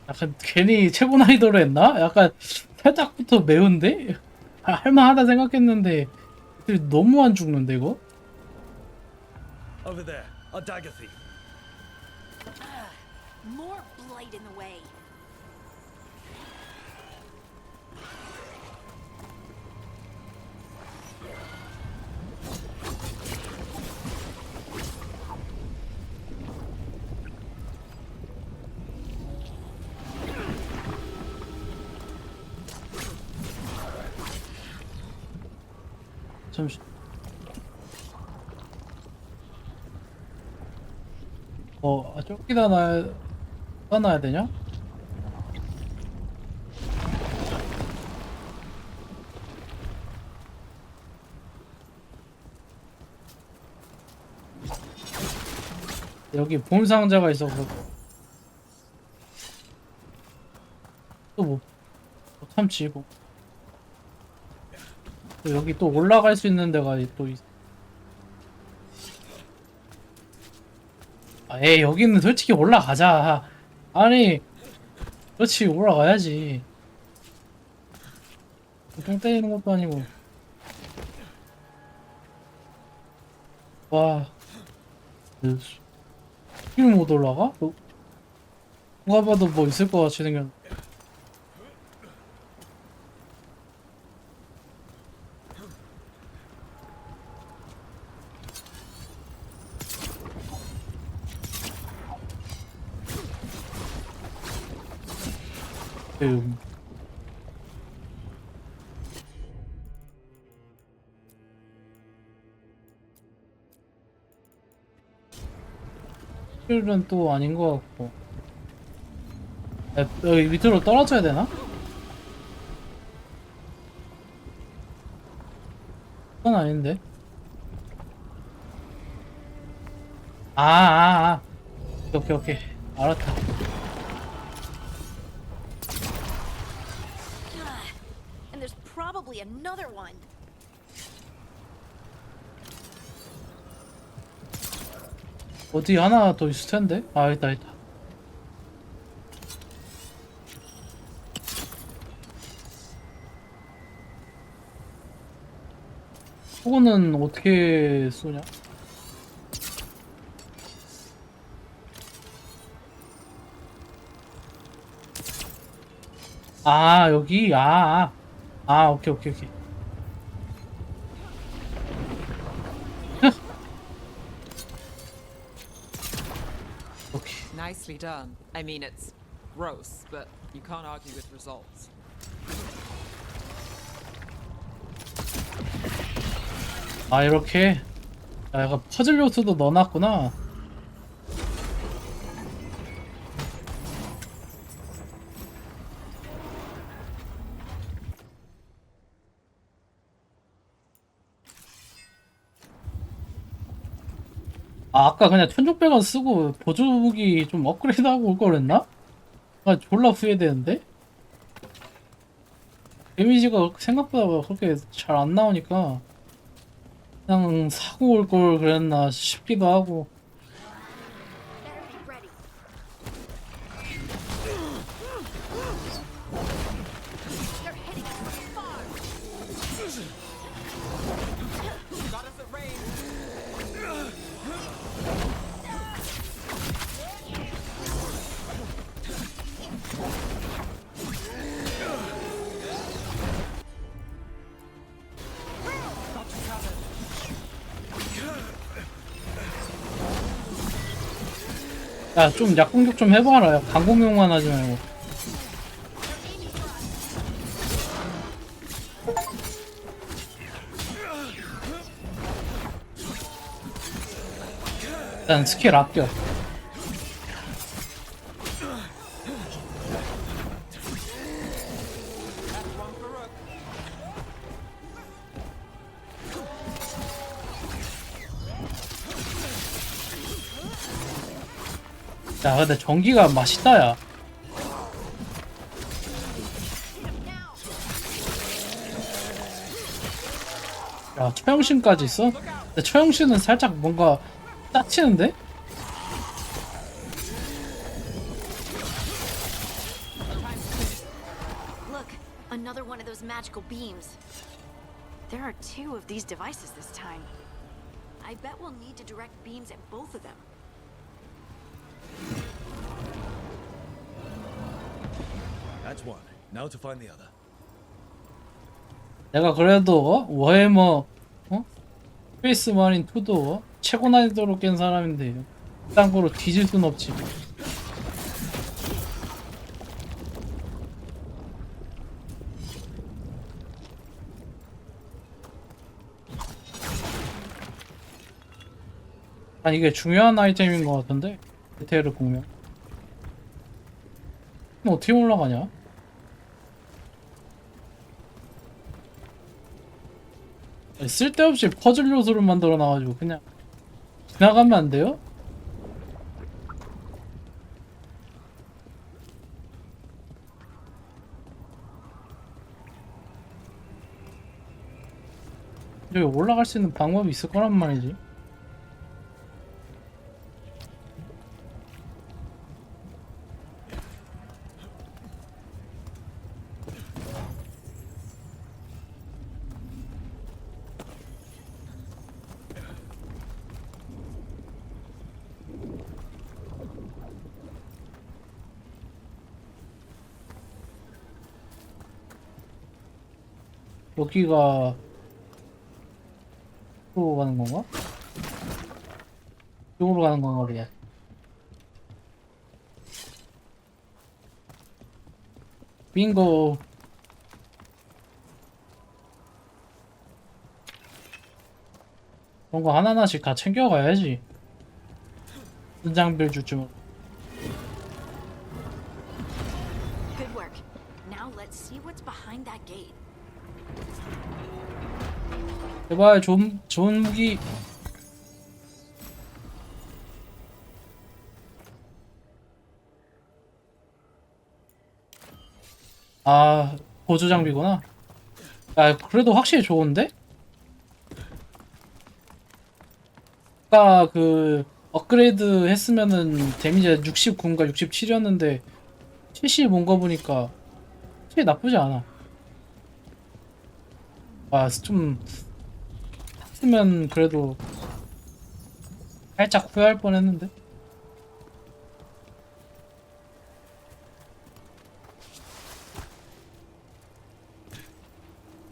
약간 괜히 최고 난이도로 했나? 약간 살짝부터 매운데? 아, 할만하다 생각했는데 너무 안 죽는데 이거? Over there, our dagger thief. More blight in the way. 잠시. 쫓기다 놔야 되냐? 여기 보물상자가 있어서 또 못 참지 뭐. 또 여기 또 올라갈 수 있는 데가 또 있어. 아, 에이 여기는 솔직히 올라가자. 아니 그렇지 올라가야지. 똥 때리는 것도 아니고. 와 여기를 못 올라가? 누가 봐도 뭐 있을 것 같이 생겼. 은 또 아닌 것 같고. 여기 밑으로 떨어져야 되나? 그건 아닌데. 오케이. 알았다. And there's probably another one. 어디 하나 더 있을 텐데? 아, 있다. 저거는 어떻게 쏘냐? 아, 여기? 오케이. Nicely done. I mean, it's gross, but you can't argue with results. 아, 이렇게? 아, 약간 퍼즐 요소도 넣어놨구나. 아, 아까 그냥 1600원 쓰고 보조무기 좀 업그레이드하고 올 걸 그랬나? 아, 졸라 후회되는데? 데미지가 생각보다 그렇게 잘 안 나오니까 그냥 사고 올 걸 그랬나 싶기도 하고. 야, 좀 약공격 좀 해봐라. 강공격만 하지 말고. 일단 스킬 아껴. 야, 근데 전기가 맛있다, 야. 야, 처형신까지 있어? 근데 처형신은 살짝 뭔가 짜치는데? Look, another one of those magical beams. There are 2 of these devices this time. I bet we'll need to direct beams at both of them. That's one. Now to find the other. 내가 그래도 워해머 스페이스 마린 2도 최고 난이도로 깬 사람인데 딴 거로 뒤질 순 없지. 아, 이게 중요한 아이템인 것 같은데 디테일을 보면 어떻게 올라가냐? 쓸데없이 퍼즐 요소를 만들어 놔가지고 그냥 지나가면 안 돼요? 여기 올라갈 수 있는 방법이 있을 거란 말이지. 여기가 이쪽으로 가는 건가? 이쪽으로 가는 건가 보다. 빙고. 그런 거 하나하나씩 다 챙겨가야지. 장비를 줄 줄. Good work. Now let's see what's behind that gate. 제발 좋은 무기. 아, 보조 장비구나. 아, 그래도 확실히 좋은데? 아까 그 업그레이드 했으면은 데미지가 69인가 67이었는데 70 온 거 보니까 확실히 나쁘지 않아. 아, 좀 했으면 그래도 살짝 후회할 뻔했는데.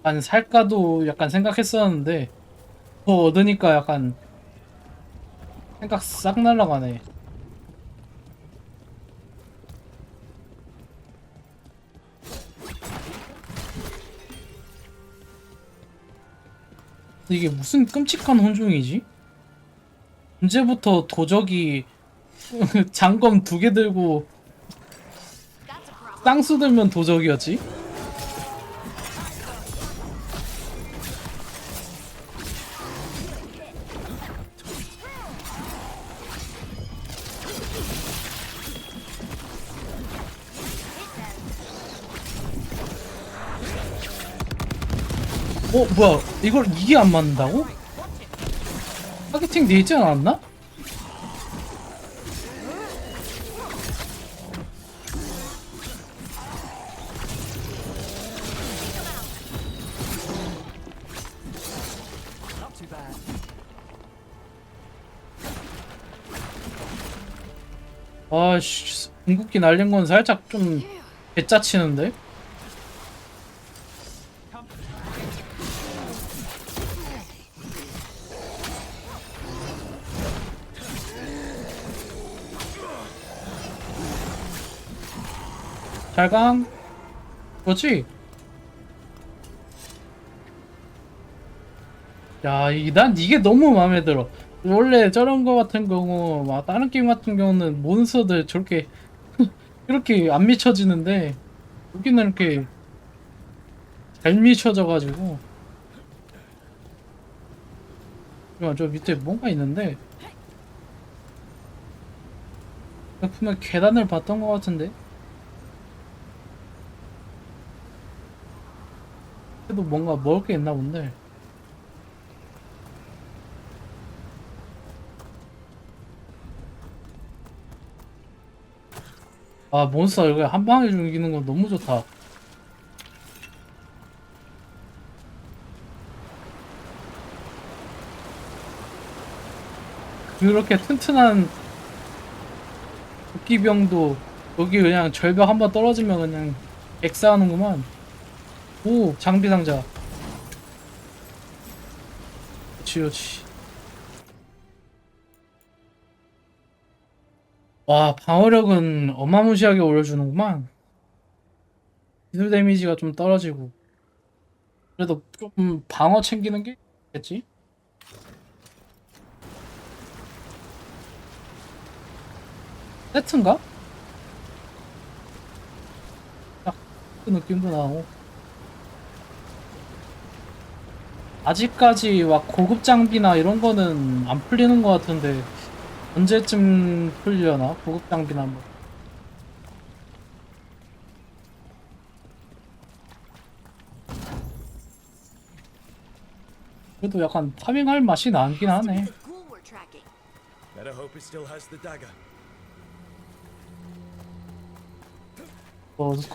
한 살까도 약간 생각했었는데 더 얻으니까 약간 생각 싹 날라가네. 이게 무슨 끔찍한 혼종이지? 언제부터 도적이 장검 2개 들고 쌍수 들면 도적이었지? 뭐야 이게 안 맞는다고? 타겟팅 돼 있지 않았나? 아씨 궁극기 날린 건 살짝 좀 개짜치는데? 잘강 그렇지? 야, 난 이게 너무 마음에 들어. 원래 저런 거 같은 경우, 막 다른 게임 같은 경우는 몬스터들 저렇게 이렇게 안 미쳐지는데 여기는 이렇게 잘 미쳐져가지고. 저 밑에 뭔가 있는데 분명 계단을 봤던 것 같은데. 그래도 뭔가 먹을 게 있나 본데. 아, 몬스터 이거 한 방에 죽이는 건 너무 좋다. 그렇게 튼튼한 도끼병도 여기 그냥 절벽 한번 떨어지면 그냥 엑스하는구만. 오, 장비 상자. 그렇지. 와, 방어력은 어마무시하게 올려주는구만. 기술 데미지가 좀 떨어지고. 그래도 좀 방어 챙기는 게 있겠지? 세트인가? 딱 그 느낌도 나고. 아직까지 막 고급 장비나 이런 거는 안 풀리는 것 같은데 언제쯤 풀리려나? 고급 장비나 뭐. 그래도 약간 파밍할 맛이 나긴 하네. Better hope it still has the dagger.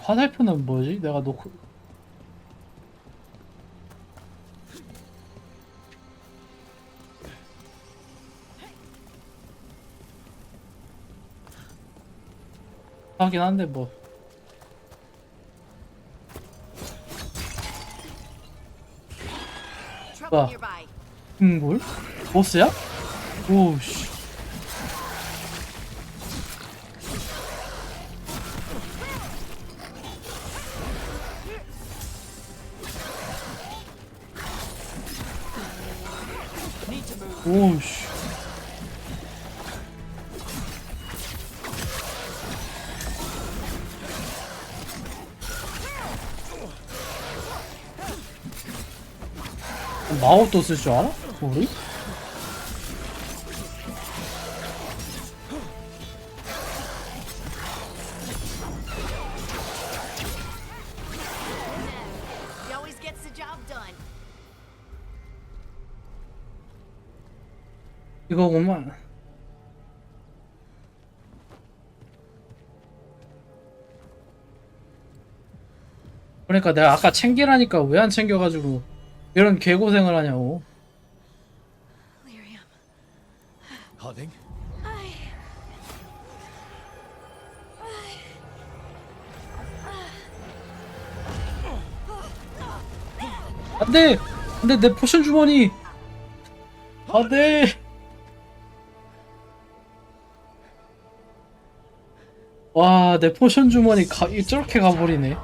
화살표는 뭐지? 내가 놓고 하긴 한데 뭐. 와, 뭘? 보스야? 오우씨. 오우씨. 마법도 쓸 줄 알아? 우리? 이거구만. 그러니까 내가 아까 챙기라니까 왜 안 챙겨가지고 이런 개고생을 하냐고. Harding? 안돼! 안돼, 내 포션 주머니! 안돼! 와, 내 포션 주머니 저렇게 가버리네.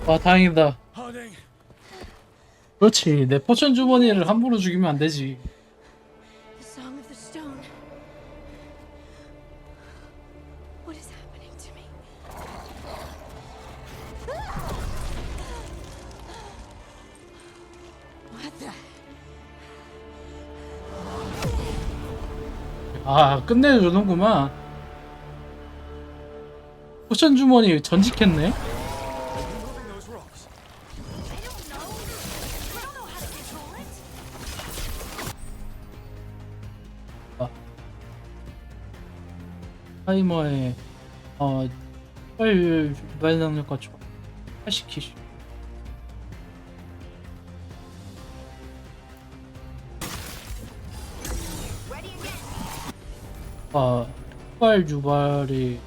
와, 다행이다. 그렇지, 내 포션 주머니를 함부로 죽이면 안 되지. The Song of the Stone. 아, 끝내주는구만. 포션 주머니 전직했네. 타이머에 빨리 말 능력과 초과시키시. 폭발 유발이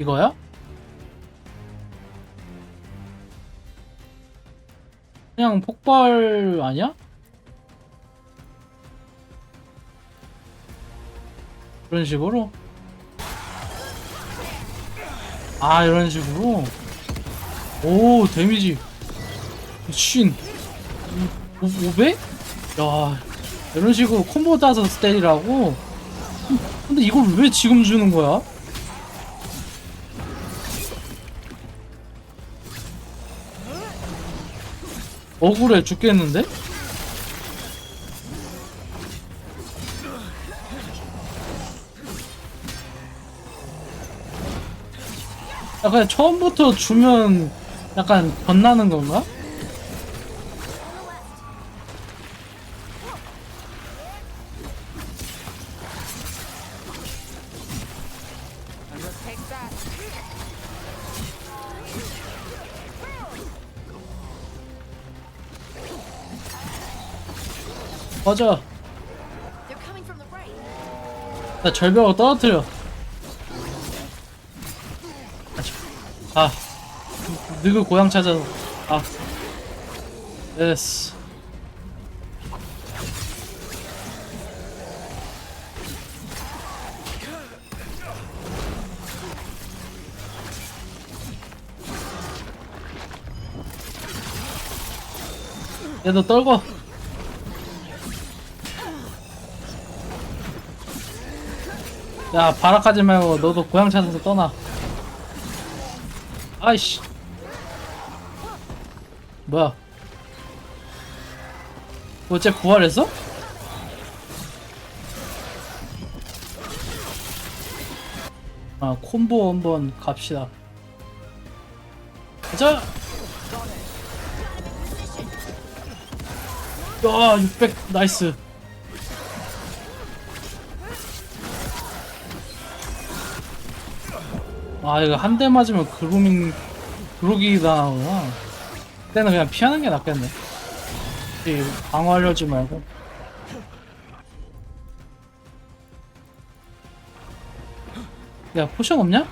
이거야? 그냥 폭발 아니야? 이런 식으로? 아, 이런 식으로? 오, 데미지 미친 500? 야, 이런 식으로 콤보 따서 때리라고? 근데 이걸 왜 지금 주는 거야? 억울해 죽겠는데? 야, 그냥 처음부터 주면 약간 변나는 건가? 맞아. 나 절벽을 떨어뜨려. 아, 너그 고향 찾아서. 아, 됐어. 얘도 떨궈. 야, 발악하지 말고 너도 고향 찾아서 떠나. 아이씨. 뭐야? 어째 부활했어? 아, 콤보 한번 갑시다. 가자. 야, 600 나이스. 아, 이거 한 대 맞으면 그로기 당하구나. 그때는 그냥 피하는 게 낫겠네. 방어하려지 말고. 야, 포션 없냐?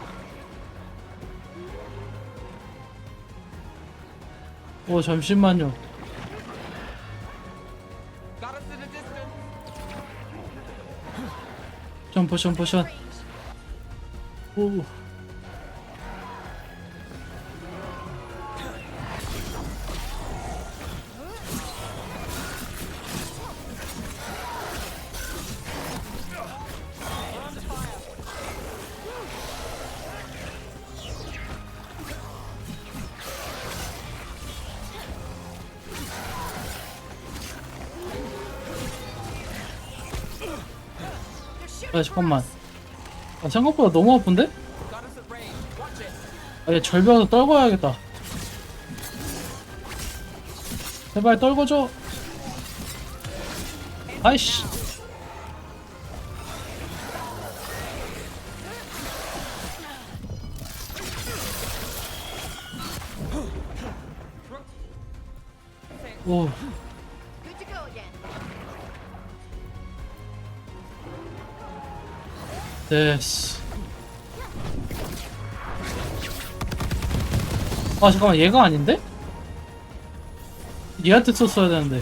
오, 잠시만요. 포션. 오. 아, 잠깐만. 아, 생각보다 너무 아픈데? 아, 얘 절벽에서 떨궈야겠다. 제발 떨궈줘. 아이씨. 오. 됐어. 아, 잠깐만, 얘가 아닌데? 얘한테 썼어야 되는데.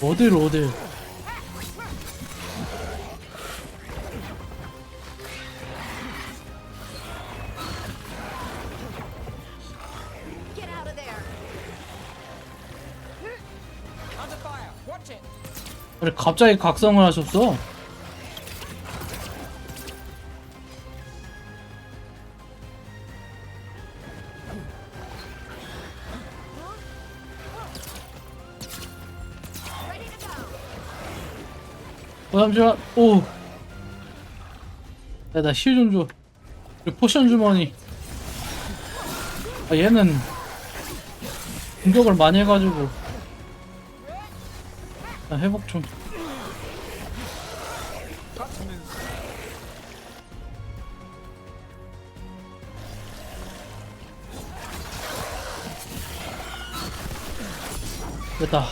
어딜. 아니 갑자기 각성을 하셨어. 잠시만. 오. 야, 나 힐 좀 줘. 그리고 포션 주머니. 아, 얘는 공격을 많이 해가지고. 나 회복 좀. 됐다.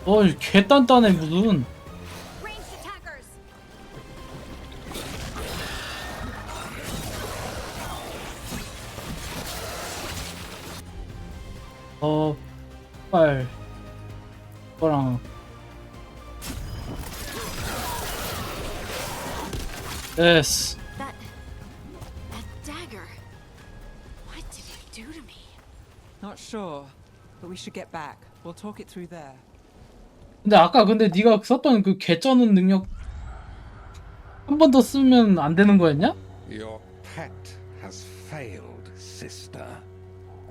어이 개 단단해 무슨. 빨 이거랑 yes. That dagger. What did it do to me? Not sure, but we should get back. We'll talk it through there. 근데 아까 네가 썼던 그 개 쩌는 능력 한 번 더 쓰면 안 되는 거였냐? Your pet has failed, sister.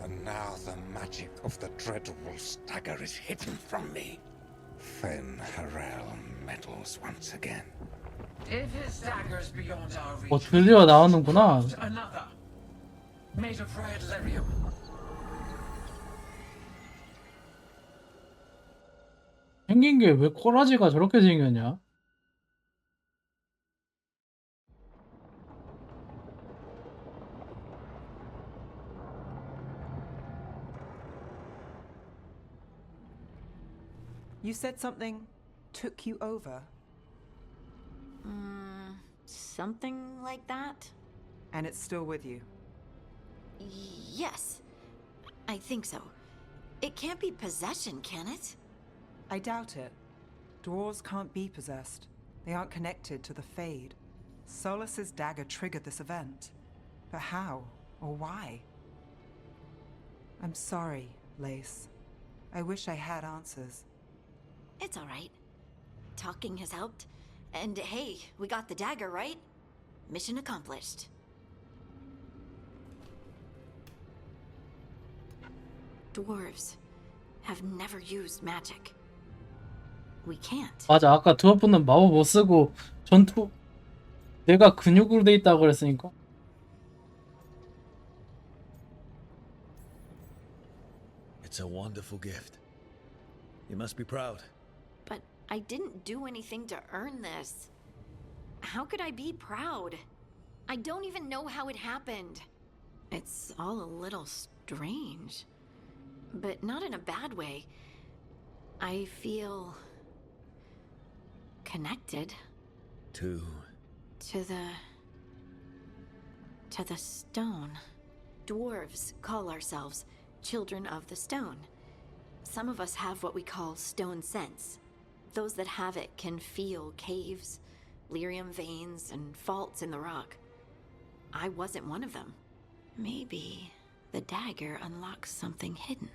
And now the magic of the Dreadwolf's dagger is hidden from me. Fen Harel meddles once again. If his dagger's beyond our reach, 드디어 나오는구나. another, made of red lyrium. 생긴 게 왜 꼬라지가 저렇게 생겼냐? You said something took you over? Something like that? And it's still with you? Yes. I think so. It can't be possession, can it? I doubt it. Dwarves can't be possessed. They aren't connected to the Fade. Solus's dagger triggered this event. But how? Or why? I'm sorry, Lace. I wish I had answers. It's all right. Talking has helped. And hey, we got the dagger, right? Mission accomplished. Dwarves have never used magic. We can't. 맞아, 아까 드워프는 마법 못 쓰고 전투 내가 근육으로 돼 있다고 그랬으니까. It's a wonderful gift. You must be proud. But I didn't do anything to earn this. How could I be proud? I don't even know how it happened. It's all a little strange. But not in a bad way. I feel connected. To the stone. Dwarves call ourselves children of the stone. Some of us have what we call stone sense. Those that have it can feel caves, lyrium veins, and faults in the rock. I wasn't one of them. Maybe the dagger unlocks something hidden.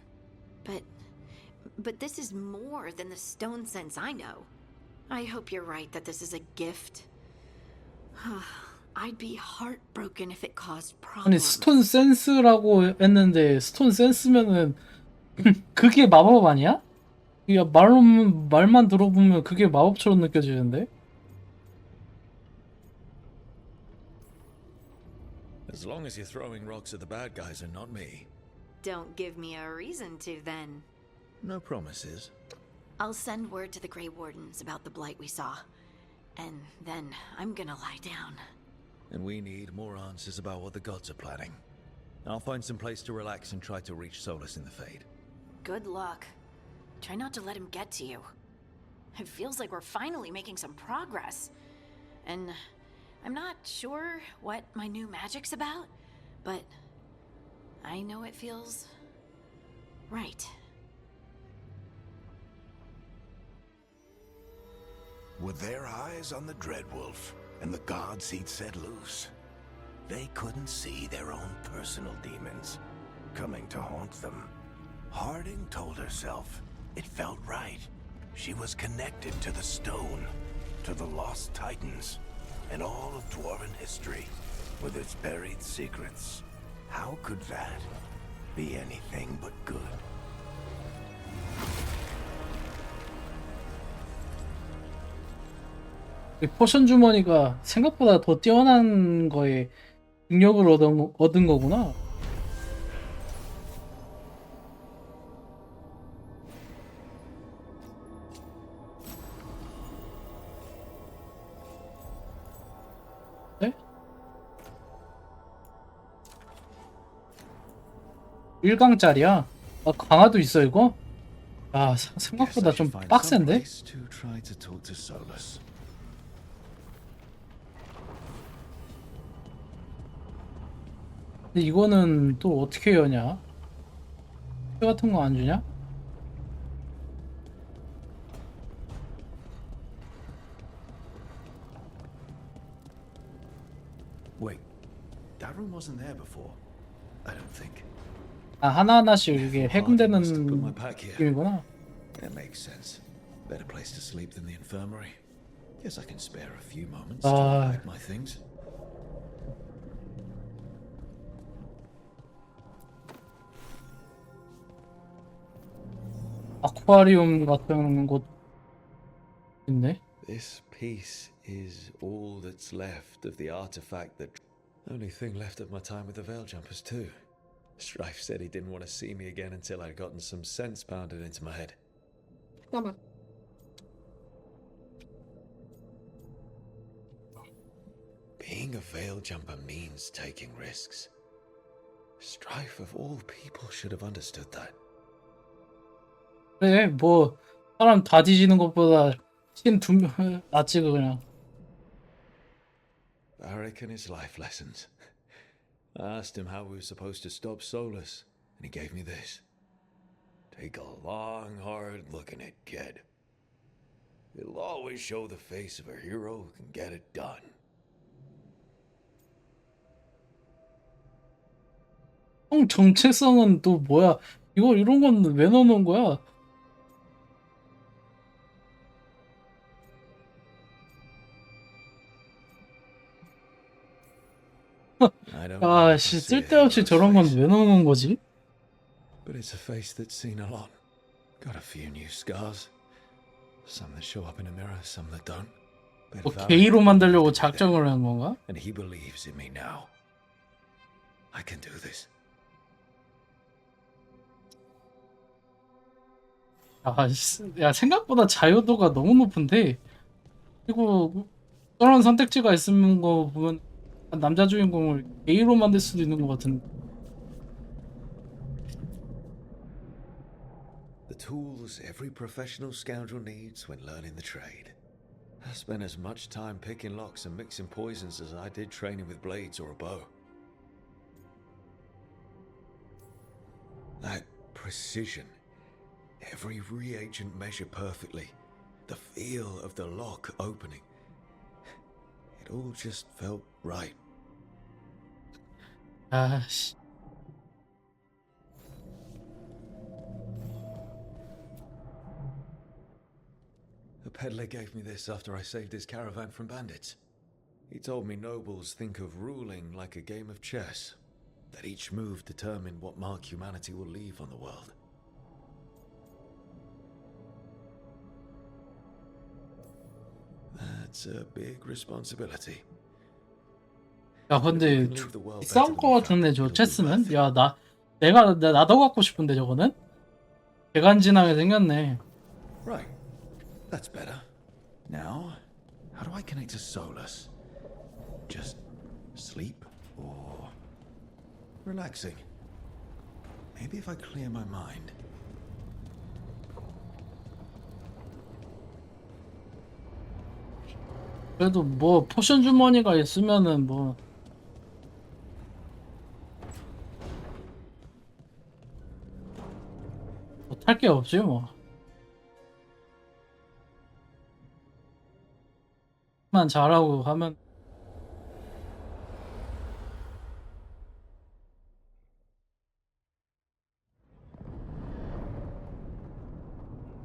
But this is more than the stone sense I know. I hope you're right that this is a gift. I'd be heartbroken if it caused 아니 problems. 스톤 센스라고 했는데 스톤 센스면은 그게 마법 아니야? 야 말만 들어보면 그게 마법처럼 느껴지는데? As long as you're throwing rocks at the bad guys and not me. Don't give me a reason to, then. No promises. I'll send word to the Grey Wardens about the blight we saw. And then I'm gonna lie down. And we need more answers about what the gods are planning. I'll find some place to relax and try to reach Solus in the Fade. Good luck. Try not to let him get to you. It feels like we're finally making some progress. And I'm not sure what my new magic's about, but I know it feels right. Were their eyes on the Dreadwolf and the gods he'd set loose? They couldn't see their own personal demons coming to haunt them. Harding told herself it felt right. She was connected to the stone, to the lost titans, and all of dwarven history with its buried secrets. How could that be anything but good? 이 포션 주머니가 생각보다 더 뛰어난 거에 능력을 얻은 거구나. 네? 1강짜리야? 아, 강화도 있어 이거? 아, 생각보다 좀 빡센데? 근데 이거는 또 어떻게 여냐? 표 같은 거 안 주냐? Wait, that room wasn't there before. I don't think. 아, 하나하나씩 이게 해금되는 느낌이구나. That makes sense. Better place to sleep than the infirmary. Guess I can spare a few moments to pack my things. 아쿠아리움 같은 곳 있네. This piece is all that's left of the artifact that... Only thing left of my time with the Veil Jumpers too. Strife said he didn't want to see me again until I'd gotten some sense pounded into my head. Being a Veil Jumper means taking risks. Strife of all people should have understood that. 그래, 뭐 사람 다 뒤지는 것보다 신 2명 낫지 그냥. Varric and his life lessons. I asked him how we were supposed to stop Solus, and he gave me this. Take a long, hard look at it, kid. It'll always show the face of a hero who can get it done. 형 정체성은 또 뭐야? 이거 이런 건 왜 넣어놓은 거야? 아, 씨, 쓸데없이 저런 건 왜 넣는 거지? But it's a face that's seen a lot. Got a few new scars. Some that show up in a mirror, some that don't. 뭐 게이로 만들려고 작정을 한 건가? And he believes in me now. I can do this. 아, 야, 생각보다 자유도가 너무 높은데. 그리고 저런 선택지가 있는 거 보면 남자 주인공을 게이로 만들 수도 있는 것 같은데. The tools every professional scoundrel needs when learning the trade. I spent as much time picking locks and mixing poisons as I did training with blades or a bow. That precision, every reagent measured perfectly, the feel of the lock opening. It all just felt right. 아, 씨. A peddler gave me this after I saved his caravan from bandits. He told me nobles think of ruling like a game of chess, that each move determined what mark humanity will leave on the world. That's a big responsibility. 야, 근데 비싼 거 같은데 저 체스는? 야, 나도 갖고 싶은데 저거는? 개간지나게 생겼네. Right. That's better. Now, how do I connect to Solus? Just sleep or relaxing? Maybe if I clear my mind. 그래도 뭐 포션 주머니가 있으면은 뭐 못할 게 없지 뭐. 만 잘하고 하면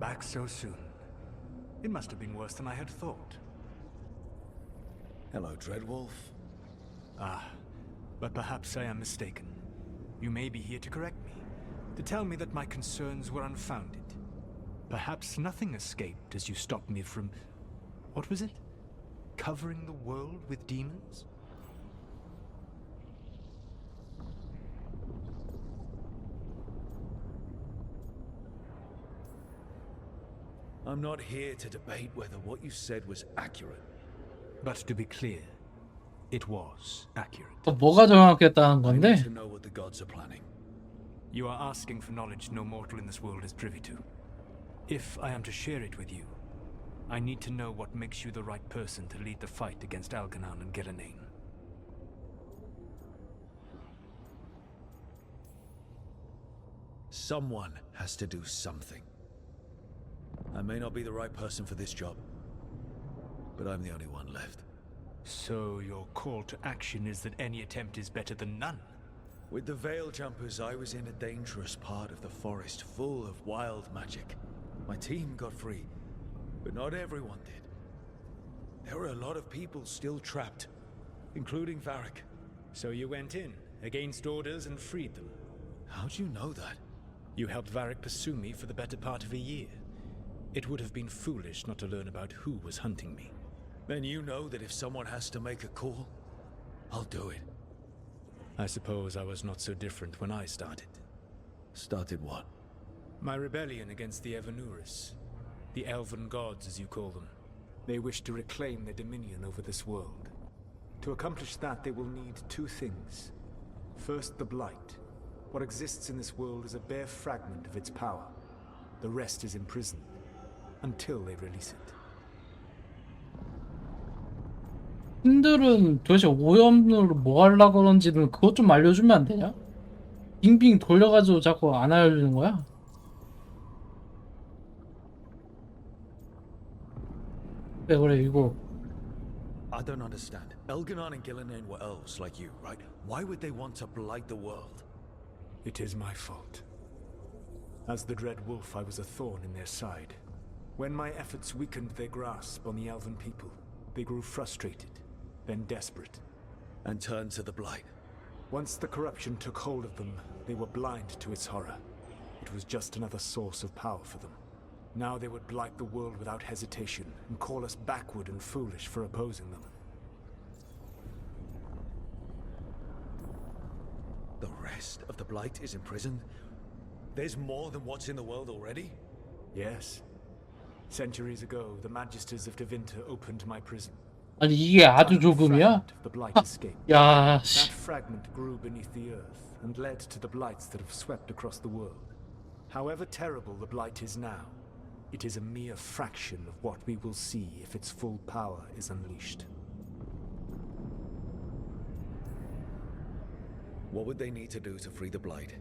Back so soon. It must have been worse than I had thought. Hello, Dreadwolf. Ah, but perhaps I am mistaken. You may be here to correct me, to tell me that my concerns were unfounded. Perhaps nothing escaped as you stopped me from... what was it? Covering the world with demons? I'm not here to debate whether what you said was accurate. But to be clear, it was accurate. 또 뭐가 정확했다는 I 건데? need to know what the gods are planning. You are asking for knowledge no mortal in this world is privy to. If I am to share it with you, I need to know what makes you the right person to lead the fight against Algernon and Gillenane. Someone has to do something. I may not be the right person for this job, but I'm the only one left. So your call to action is that any attempt is better than none? With the Veil Jumpers, I was in a dangerous part of the forest full of wild magic. My team got free, but not everyone did. There were a lot of people still trapped, including Varric. So you went in, against orders, and freed them? How'd you know that? You helped Varric pursue me for the better part of a year. It would have been foolish not to learn about who was hunting me. Then you know that if someone has to make a call, I'll do it. I suppose I was not so different when I started. Started what? My rebellion against the Evanuris. The elven gods, as you call them. They wish to reclaim their dominion over this world. To accomplish that, they will need two things. First, the Blight. What exists in this world is a bare fragment of its power. The rest is imprisoned, until they release it. 신들은 도대체 오염으로 뭐 하려고 그런지는 그것 좀 알려주면 안 되냐? 빙빙 돌려가지고 자꾸 안 알려주는 거야? 그래 이거 I don't understand. Elganon and Gillenane were elves like you, right? Why would they want to blight the world? It is my fault. As the Dread Wolf, I was a thorn in their side. When my efforts weakened their grasp on the elven people, they grew frustrated, then desperate. And turned to the Blight. Once the corruption took hold of them, they were blind to its horror. It was just another source of power for them. Now they would blight the world without hesitation, and call us backward and foolish for opposing them. The rest of the Blight is imprisoned? There's more than what's in the world already? Yes. Centuries ago, the Magisters of Tevinter opened my prison. 아니 이게 아주 조금이야? The Blight escaped. 야, That fragment grew beneath the earth and led to the blights that have swept across the world. However terrible the Blight is now, it is a mere fraction of what we will see if its full power is unleashed. What would they need to do to free the Blight?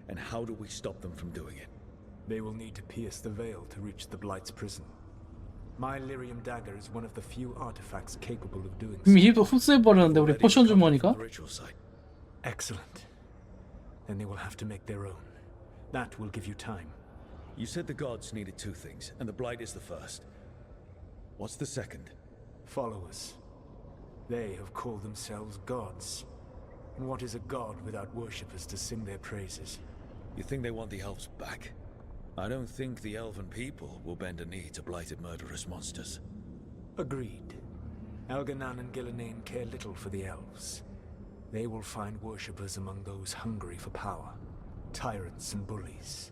And how do we stop them from doing it? They will need to pierce the veil to reach the Blight's prison. My Lyrium dagger is one of the few artifacts capable of doing so. 이미 힙도 흡수해버렸는데 우리 포션 주머니가? Excellent. Then they will have to make their own. That will give you time. You said the gods needed two things, and the Blight is the first. What's the second? Followers. They have called themselves gods. And what is a god without worshippers to sing their praises? You think they want the elves back? I don't think the elven people will bend a knee to blighted murderous monsters. Agreed. Elganon and Gillenane care little for the elves. They will find worshippers among those hungry for power. Tyrants and bullies.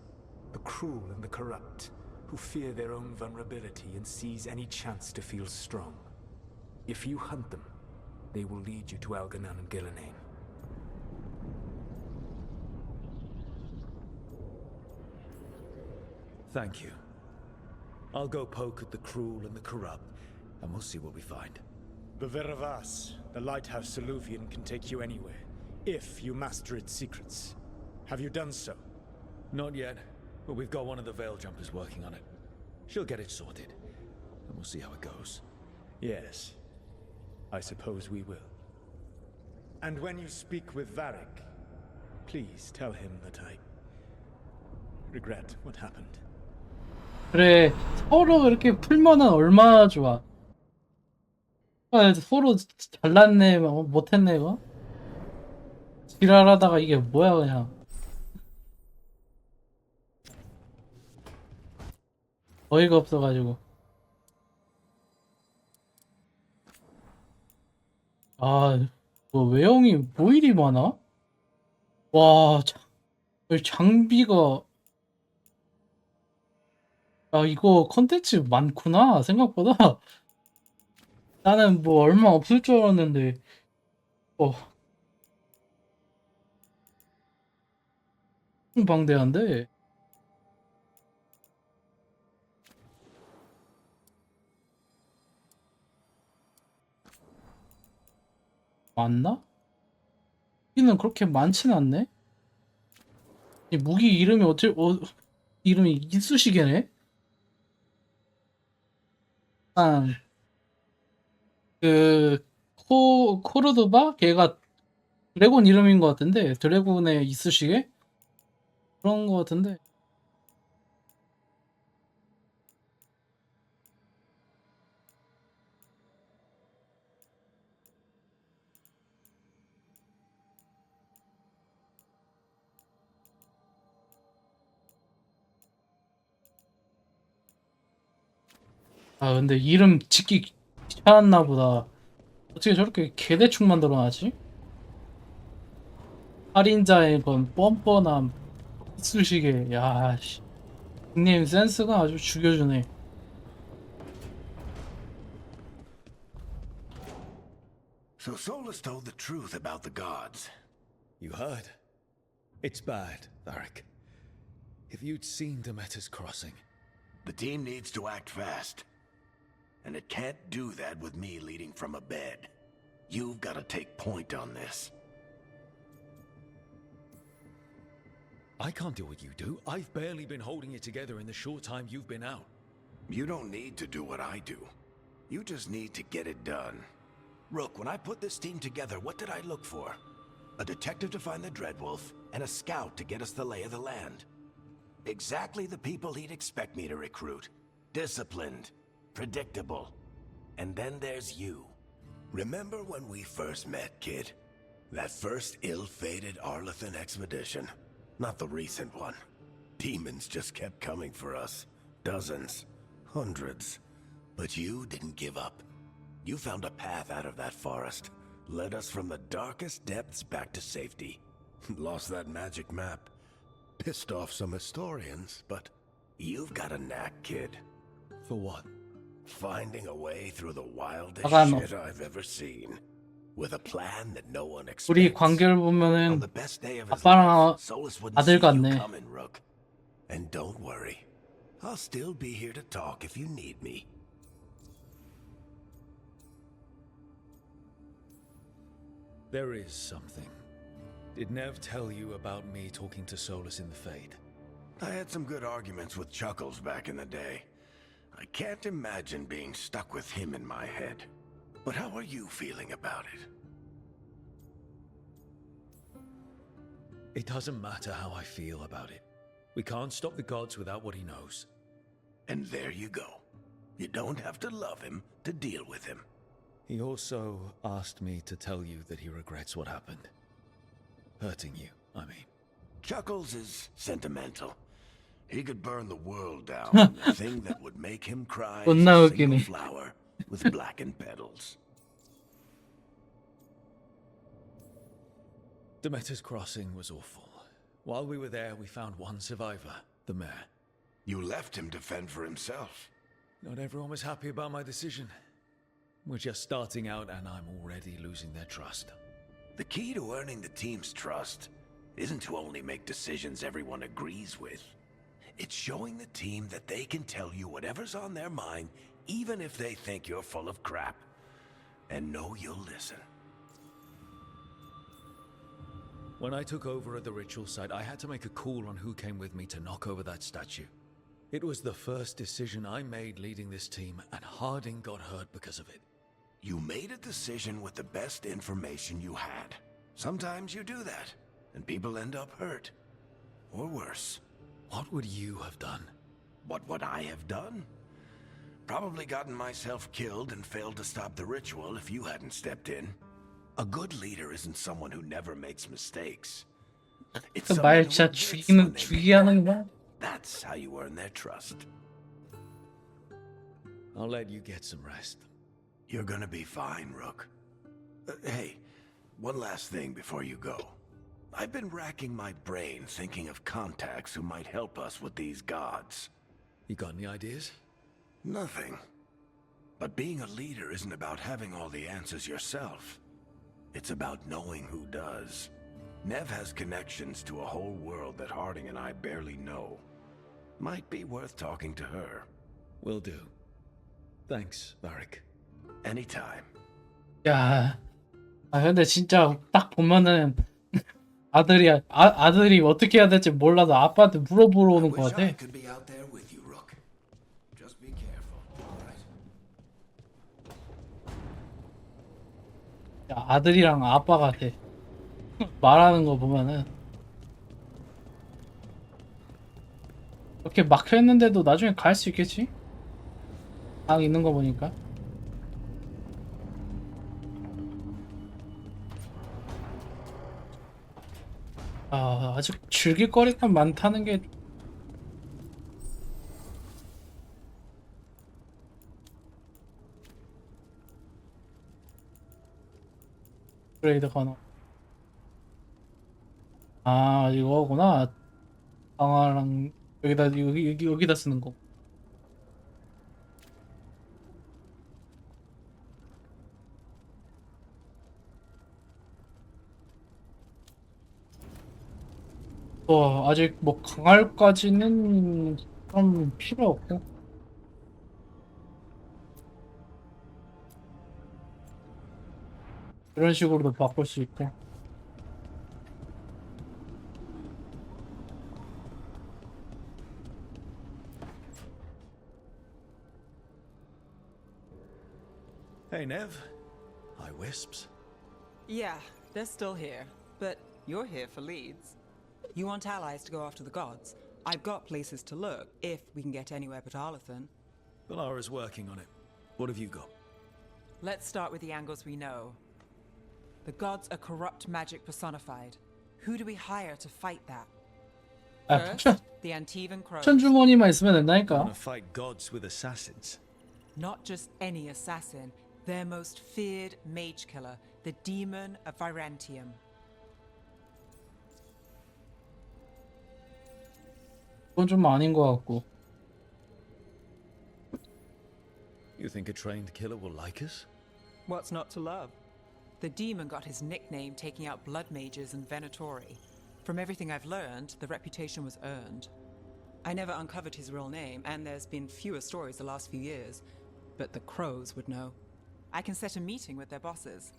The cruel and the corrupt, who fear their own vulnerability and seize any chance to feel strong. If you hunt them, they will lead you to Elganon and Gillenane. Thank you. I'll go poke at the cruel and the corrupt, and we'll see what we find. The Veravas, the lighthouse Soluvian, can take you anywhere, if you master its secrets. Have you done so? Not yet, but we've got one of the Veil Jumpers working on it. She'll get it sorted, and we'll see how it goes. Yes. I suppose we will. And when you speak with Varric, please tell him that I regret what happened. 그래, 서로 이렇게 풀면은 얼마나 좋아. 아, 서로 잘났네, 못했네, 이거. 지랄하다가 이게 뭐야, 그냥. 어이가 없어가지고. 아, 뭐 외형이 뭐 이리 많아? 와, 장비가. 아, 이거 컨텐츠 많구나, 생각보다. 나는 뭐 얼마 없을 줄 알았는데, 어, 방대한데. 맞나? 무기는 그렇게 많진 않네? 이 무기 이름이 이름이 이쑤시개네? 아, 그, 코르도바? 걔가 드래곤 이름인 것 같은데, 드래곤의 이쑤시개? 그런 것 같은데. 아, 근데 이름 짓기 귀찮았나 보다. 어떻게 저렇게 개대충 만들어놨지? 살인자의 건 뻔뻔함, 이쑤시개, 야, 씨. 닉네임 센스가 아주 죽여주네. So Solus told the truth about the gods. You heard? It's bad, Varric. If you'd seen Demeter's crossing. The team needs to act fast. And it can't do that with me leading from a bed. You've got to take point on this. I can't do what you do. I've barely been holding it together in the short time you've been out. You don't need to do what I do. You just need to get it done. Rook, when I put this team together, what did I look for? A detective to find the Dreadwolf, and a scout to get us the lay of the land. Exactly the people he'd expect me to recruit. Disciplined, predictable. And then there's you. Remember when we first met, kid? That first ill-fated Arlathan expedition. Not the recent one. Demons just kept coming for us. Dozens. Hundreds. But you didn't give up. You found a path out of that forest. Led us from the darkest depths back to safety. Lost that magic map. Pissed off some historians, but you've got a knack, kid. For what? Finding a way through the wildest 아까 shit I've ever seen. With a plan that no one expects. 우리 관계를 보면은 On the best day of his 아빠랑 life, Solus wouldn't see 아들 you 같네. coming, Rook. And don't worry. I'll still be here to talk if you need me. There is something. Did Nev tell you about me talking to Solus in the Fade? I had some good arguments with Chuckles back in the day. I can't imagine being stuck with him in my head. But how are you feeling about it? It doesn't matter how I feel about it. We can't stop the gods without what he knows. And there you go. You don't have to love him to deal with him. He also asked me to tell you that he regrets what happened. Hurting you, I mean. Chuckles is sentimental. He could burn the world down. The thing that would make him cry is 존나 a single 웃기네. flower with blackened petals. Demeter's crossing was awful. While we were there, we found one survivor, the mayor. You left him to fend for himself. Not everyone was happy about my decision. We're just starting out and I'm already losing their trust. The key to earning the team's trust isn't to only make decisions everyone agrees with. It's showing the team that they can tell you whatever's on their mind, even if they think you're full of crap. And know you'll listen. When I took over at the ritual site, I had to make a call on who came with me to knock over that statue. It was the first decision I made leading this team, and Harding got hurt because of it. You made a decision with the best information you had. Sometimes you do that, and people end up hurt. Or worse. What would you have done? What would I have done? Probably gotten myself killed and failed to stop the ritual if you hadn't stepped in. A good leader isn't someone who never makes mistakes. It's 그 someone 말 who 진짜 admits when they 죽이게 하는 거야? That's how you earn their trust. I'll let you get some rest. You're gonna be fine, Rook. Hey, one last thing before you go. I've been racking my brain thinking of contacts who might help us with these gods. You got any ideas? Nothing. But being a leader isn't about having all the answers yourself. It's about knowing who does. Nev has connections to a whole world that Harding and I barely know. Might be worth talking to her. Will do. Thanks, Varric. Anytime. 야, 근데 진짜 딱 보면은 아들이 어떻게 해야 될지 몰라서 아빠한테 물어보러 오는 것 같아. Could be out there with you, Rook. Just be careful, alright? 야, 아들이랑 아빠 같아. 말하는 거 보면은 이렇게 막혀 있는데도 나중에 갈 수 있겠지? 방 있는 거 보니까. 아직 즐길 거리가 많다는 게 업그레이드 가능. 이거구나. 강화랑 여기다 쓰는 거. 아직 뭐 강할까지는 좀 필요 없고. 이런 식으로도 바꿀 수 있고. Hey, Nev. Hi, Wisps. Yeah, they're still here, but you're here for leads. You want allies to go after the gods? I've got places to look, if we can get anywhere but Arlathan. Valara's working on it. What have you got? Let's start with the angles we know. The gods are corrupt magic personified. Who do we hire to fight that? First, the Antivan Crows. 천주머니만 있으면 된다니까. Want to fight gods with assassins? Not just any assassin, their most feared mage killer, the demon of Virantium. 그건 좀 아닌 것 같고. You think a trained killer will like us? What's not to love? The demon got his nickname taking out blood mages and Venatori. From everything I've learned, the reputation was earned. I never uncovered his real name, and there's been fewer stories the last few years, but the Crows would know. I can set a meeting with their bosses.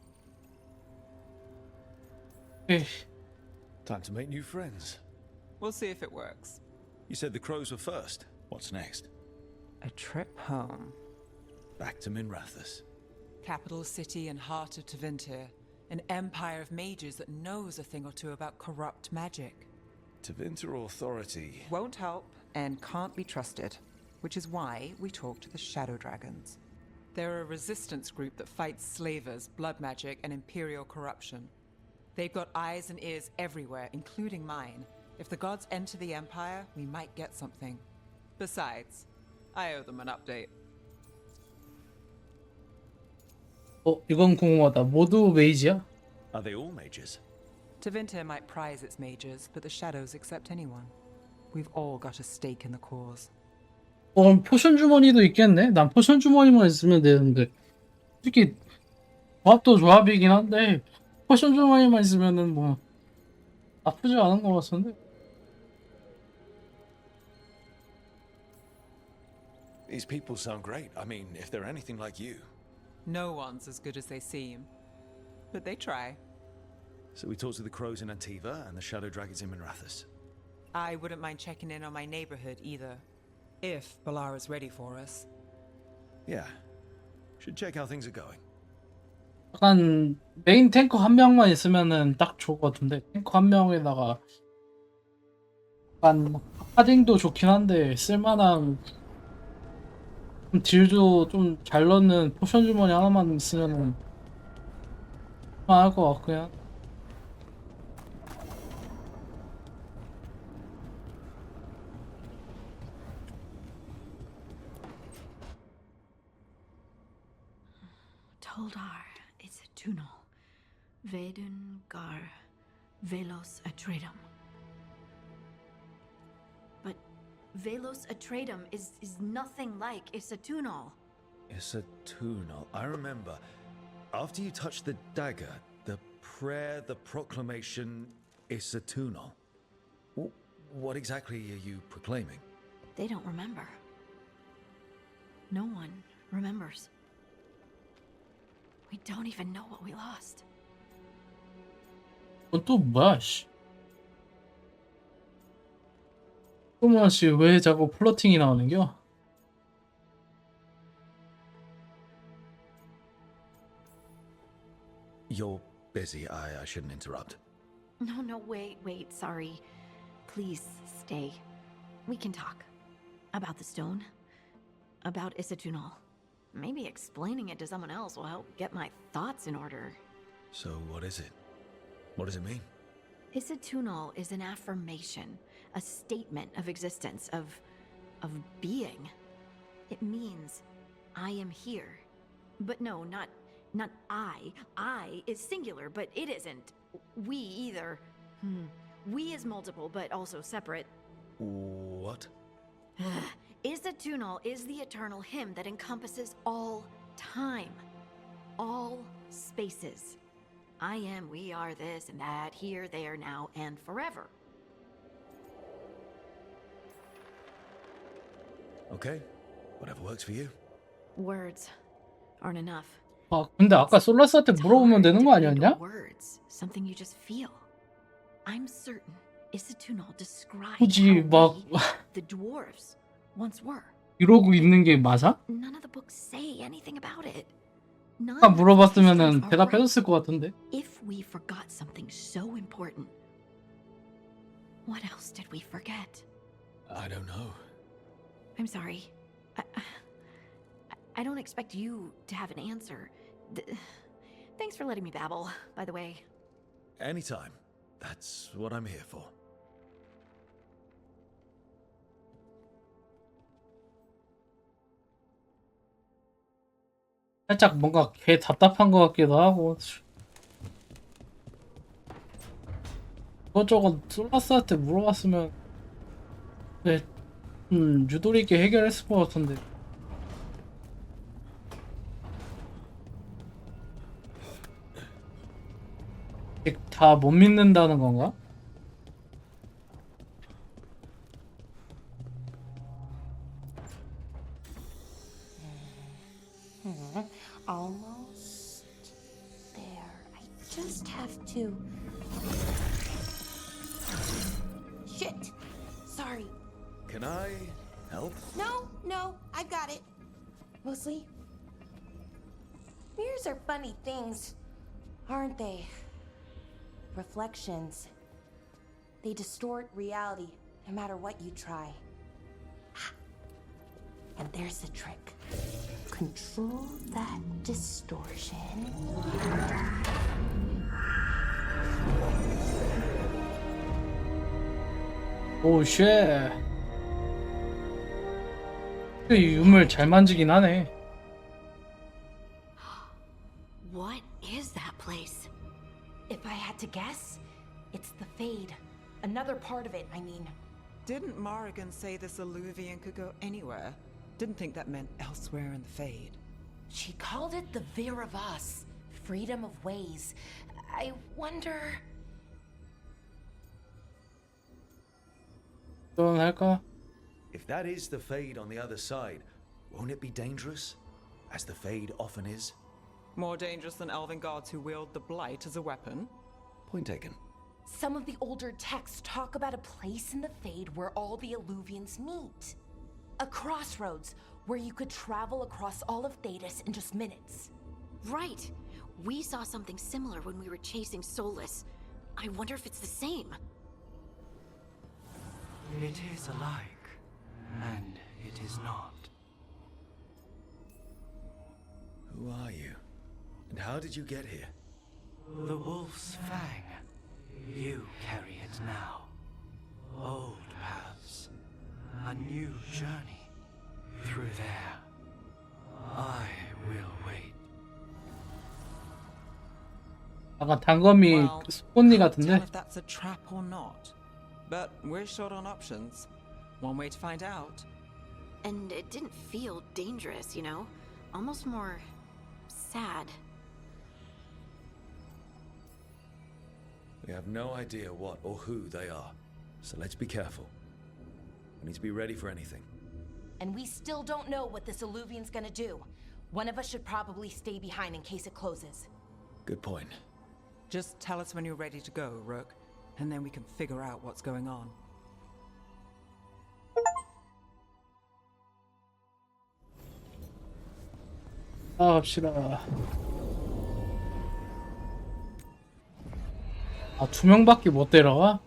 Time to make new friends. We'll see if it works. You said the Crows were first. What's next? A trip home. Back to Minrathous. Capital city and heart of Tevinter. An empire of mages that knows a thing or two about corrupt magic. Tevinter authority Won't help and can't be trusted, which is why we talk to the Shadow Dragons. They're a resistance group that fights slavers, blood magic, and imperial corruption. They've got eyes and ears everywhere, including mine. If the gods enter the Empire, we might get something. Besides, I owe them an update. 이건 궁금하다. 모두 메이지야? Are they all mages? Tevinter might prize its mages, but the Shadows accept anyone. We've all got a stake in the cause. 그럼 포션 주머니도 있겠네? 난 포션 주머니만 있으면 되는데. 솔직히 조합도 조합이긴 한데 포션 주머니만 있으면은 뭐 나쁘지 않은 것 같은데. These people sound great. I mean, if they're anything like you. No one's as good as they seem. But they try. So we talked to the Crows in Antiva and the Shadow Dragons in Minrathous. I wouldn't mind checking in on my neighborhood either. If Balara's ready for us. Yeah. Should check how things are going. 약간 메인 탱커 한 명만 있으면은 딱 좋을 것 같은데 탱커 한 명에다가 약간 파딩도 좋긴 한데 쓸만한 좀 딜도 좀 잘 넣는 포션 주머니 하나만 있으면은 할것 같고 그냥. Toldar, it's a tunnel. Vedun gar velos atredum. But velos atredum is nothing like Isatunal. It's a tunal. I remember. After you touched the dagger, the prayer, the proclamation, it's a tunal. What exactly are you proclaiming? They don't remember. No one remembers. We don't even know what we lost. 그건 또 뭐야 씨. 그러면 씨왜 자꾸 플러팅이 나오는겨? You're busy. I shouldn't interrupt. No, wait, sorry. Please stay. We can talk. About the stone. About Isatunal. Maybe explaining it to someone else will help get my thoughts in order. So what is it? What does it mean? Isatunal is an affirmation, a statement of existence, of being. It means I am here. But no, not I. I is singular, but it isn't. We either. We is multiple, but also separate. What? Isatunal is the eternal hymn that encompasses all time, all spaces. I am, we are, this and that, here, there, now, and forever. Okay, whatever works for you. Words aren't enough. 아 근데 아까 솔라스한테 물어보면 되는 거 아니었냐? Words, something you just feel. I'm certain Isatunal describes 굳이 막 the dwarves once were. 이러고 있는 게 맞아? None of the books say anything about it. 아까 물어봤으면은 대답해줬을 것 같은데. If we forgot something so important, what else did we forget? I don't know. I'm sorry. I don't expect you to have an answer. Thanks for letting me babble, by the way. Anytime. That's what I'm here for. 살짝 뭔가 개 답답한 것 같기도 하고. 이것저것 솔라스한테 물어봤으면 네, 유도리 있게 해결했을 것 같은데. 다 못 믿는다는 건가? Almost there. I just have to. Shit! Sorry. Can I help? No, I've got it. Mostly. Mirrors are funny things, aren't they? Reflections. They distort reality no matter what you try. And there's the trick. Control that distortion. 오 쉣. 이 유물 잘 만지긴 하네. What is that place? If I had to guess, it's the Fade. Another part of it, I mean. Didn't Morrigan say this Illuvian could go anywhere? Didn't think that meant elsewhere in the Fade. She called it the Veer of Us, freedom of ways. I wonder... 할까? If that is the Fade on the other side, won't it be dangerous? As the Fade often is? More dangerous than elven guards who wield the Blight as a weapon? Point taken. Some of the older texts talk about a place in the Fade where all the Illuvians meet. A crossroads where you could travel across all of Thedas in just minutes. Right. We saw something similar when we were chasing Solus. I wonder if it's the same. It is alike, and it is not. Who are you? And how did you get here? The wolf's fang. You carry it now. Old paths. A new journey. Through there. I will wait. 약간 단검이 스폰니 Tell 같은데? if that's a trap or not. But we're short on options. One way to find out. And it didn't feel dangerous, you know? Almost more sad. We have no idea what or who they are, so let's be careful. We need to be ready for anything. And we still don't know what this Illuvian's gonna do. One of us should probably stay behind in case it closes. Good point. Just tell us when you're ready to go, Rook, and then we can figure out what's going on. 갑시다. 아, 2명밖에 못 데려가?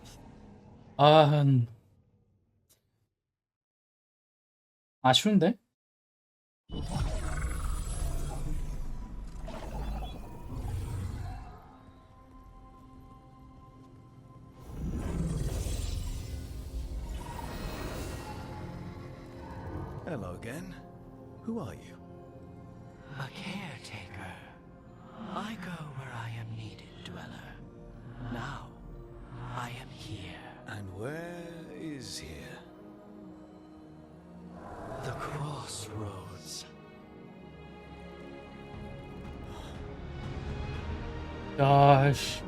아, 아쉬운데? Hello again. Who are you? A caretaker. I go where I am needed, dweller. Now, I am here. And where is here? The crossroads. 야, 씨.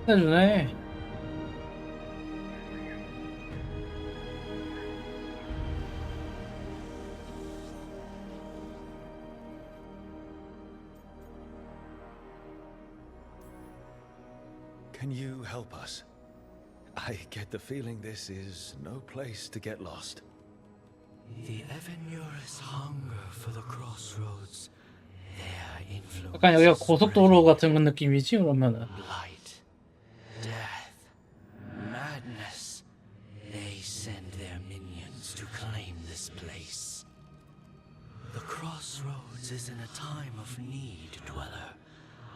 해주네. Can you help us? I get the feeling this is no place to get lost. The Evanurus hunger for the crossroads. Their influence. 약간 여기가 고속도로 같은 느낌이지, 그러면은. Blight, death, madness. They send their minions to claim this place. The crossroads is in a time of need, dweller.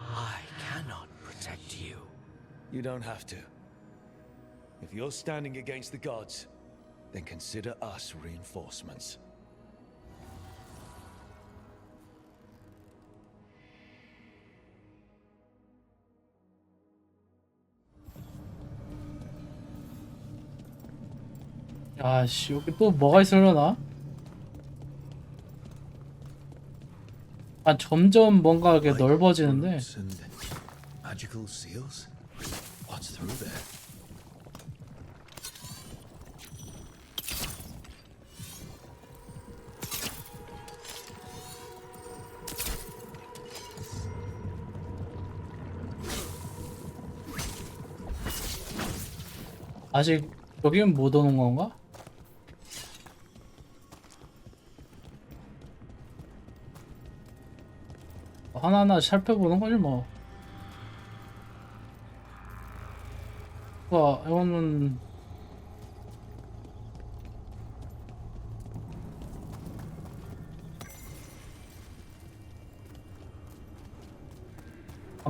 I cannot protect you. You don't have to. If you're standing against the gods, then consider us reinforcements. 야씨, 여기 또 뭐가 있으려나? 아, 점점 뭔가 이렇게 넓어지는데. And magical seals? What's through there? 아직 여기는 못 오는 건가? 하나하나 살펴보는 거지 뭐. 이거는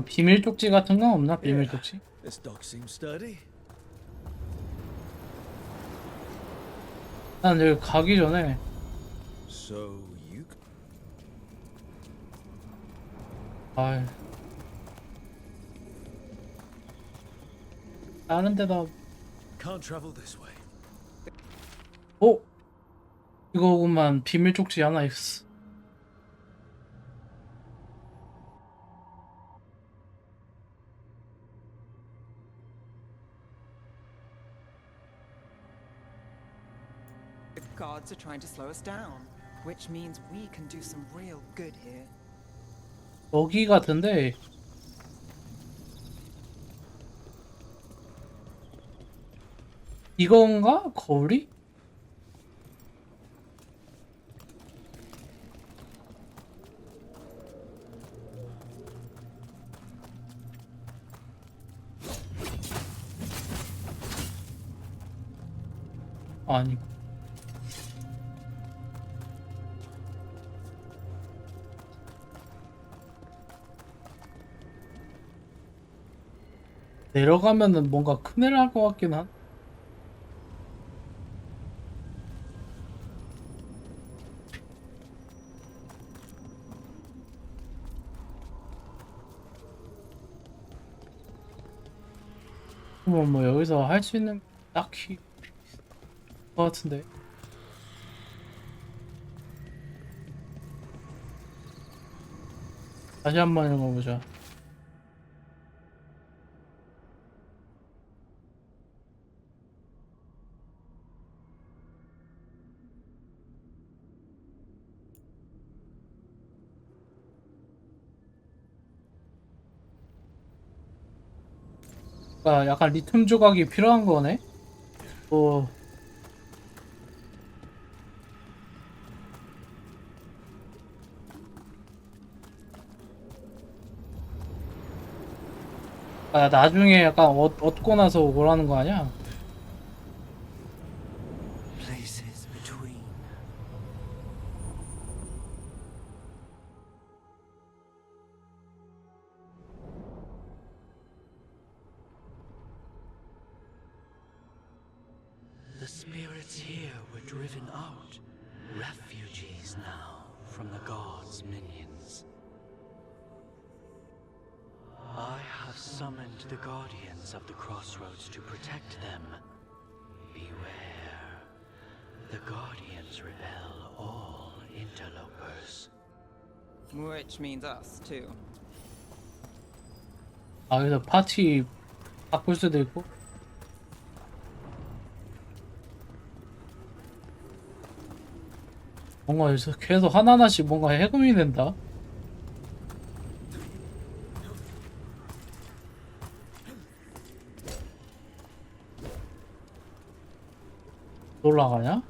비밀 쪽지 같은 건 없나? 비밀 쪽지? This dog seems sturdy. 난 여기 가기 전에 So you 아, 다른 데다. can't travel this way. 어? 이거구만. 비밀 쪽지 하나 있어. The gods are trying to slow us down, which means we can do some real good here. 여기 같은데. 이건가? 거울이? 아니고. 내려가면은 뭔가 큰일 날 것 같긴 한. 뭐 여기서 할 수 있는 딱히 것 같은데. 다시 한번 읽어보자. 그러니까 약간 리튬 조각이 필요한 거네. 또 나중에 약간 얻고 나서 오라는 거 아니야? Places between. The spirits here were driven out, refugees now from the gods' minions. I have summoned the guardians of the crossroads to protect them. Beware. The guardians repel all interlopers. Which means us, too. 아, 여기서 파티 바꿀 수도 있고. 뭔가 여기서 계속 하나하나씩 뭔가 해금이 된다. 올라가냐?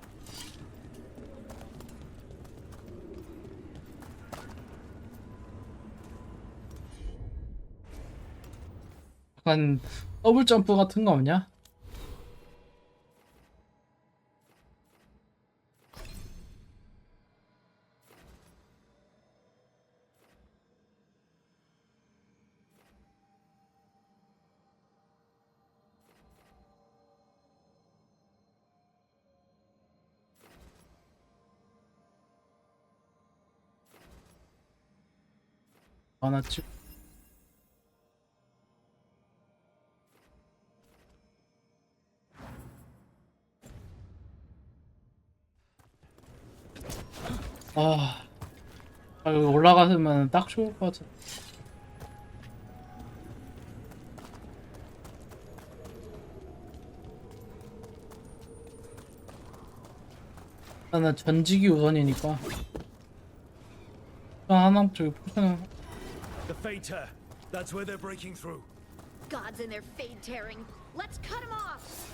약간 더블 점프 같은 거 없냐? 많았지. 여기 올라가면 딱 좋을 것 같아. 나는 전직이 우선이니까. 하나 쪽에 포션은. The Fade Tear. That's where they're breaking through. Gods and their fade tearing. Let's cut them off.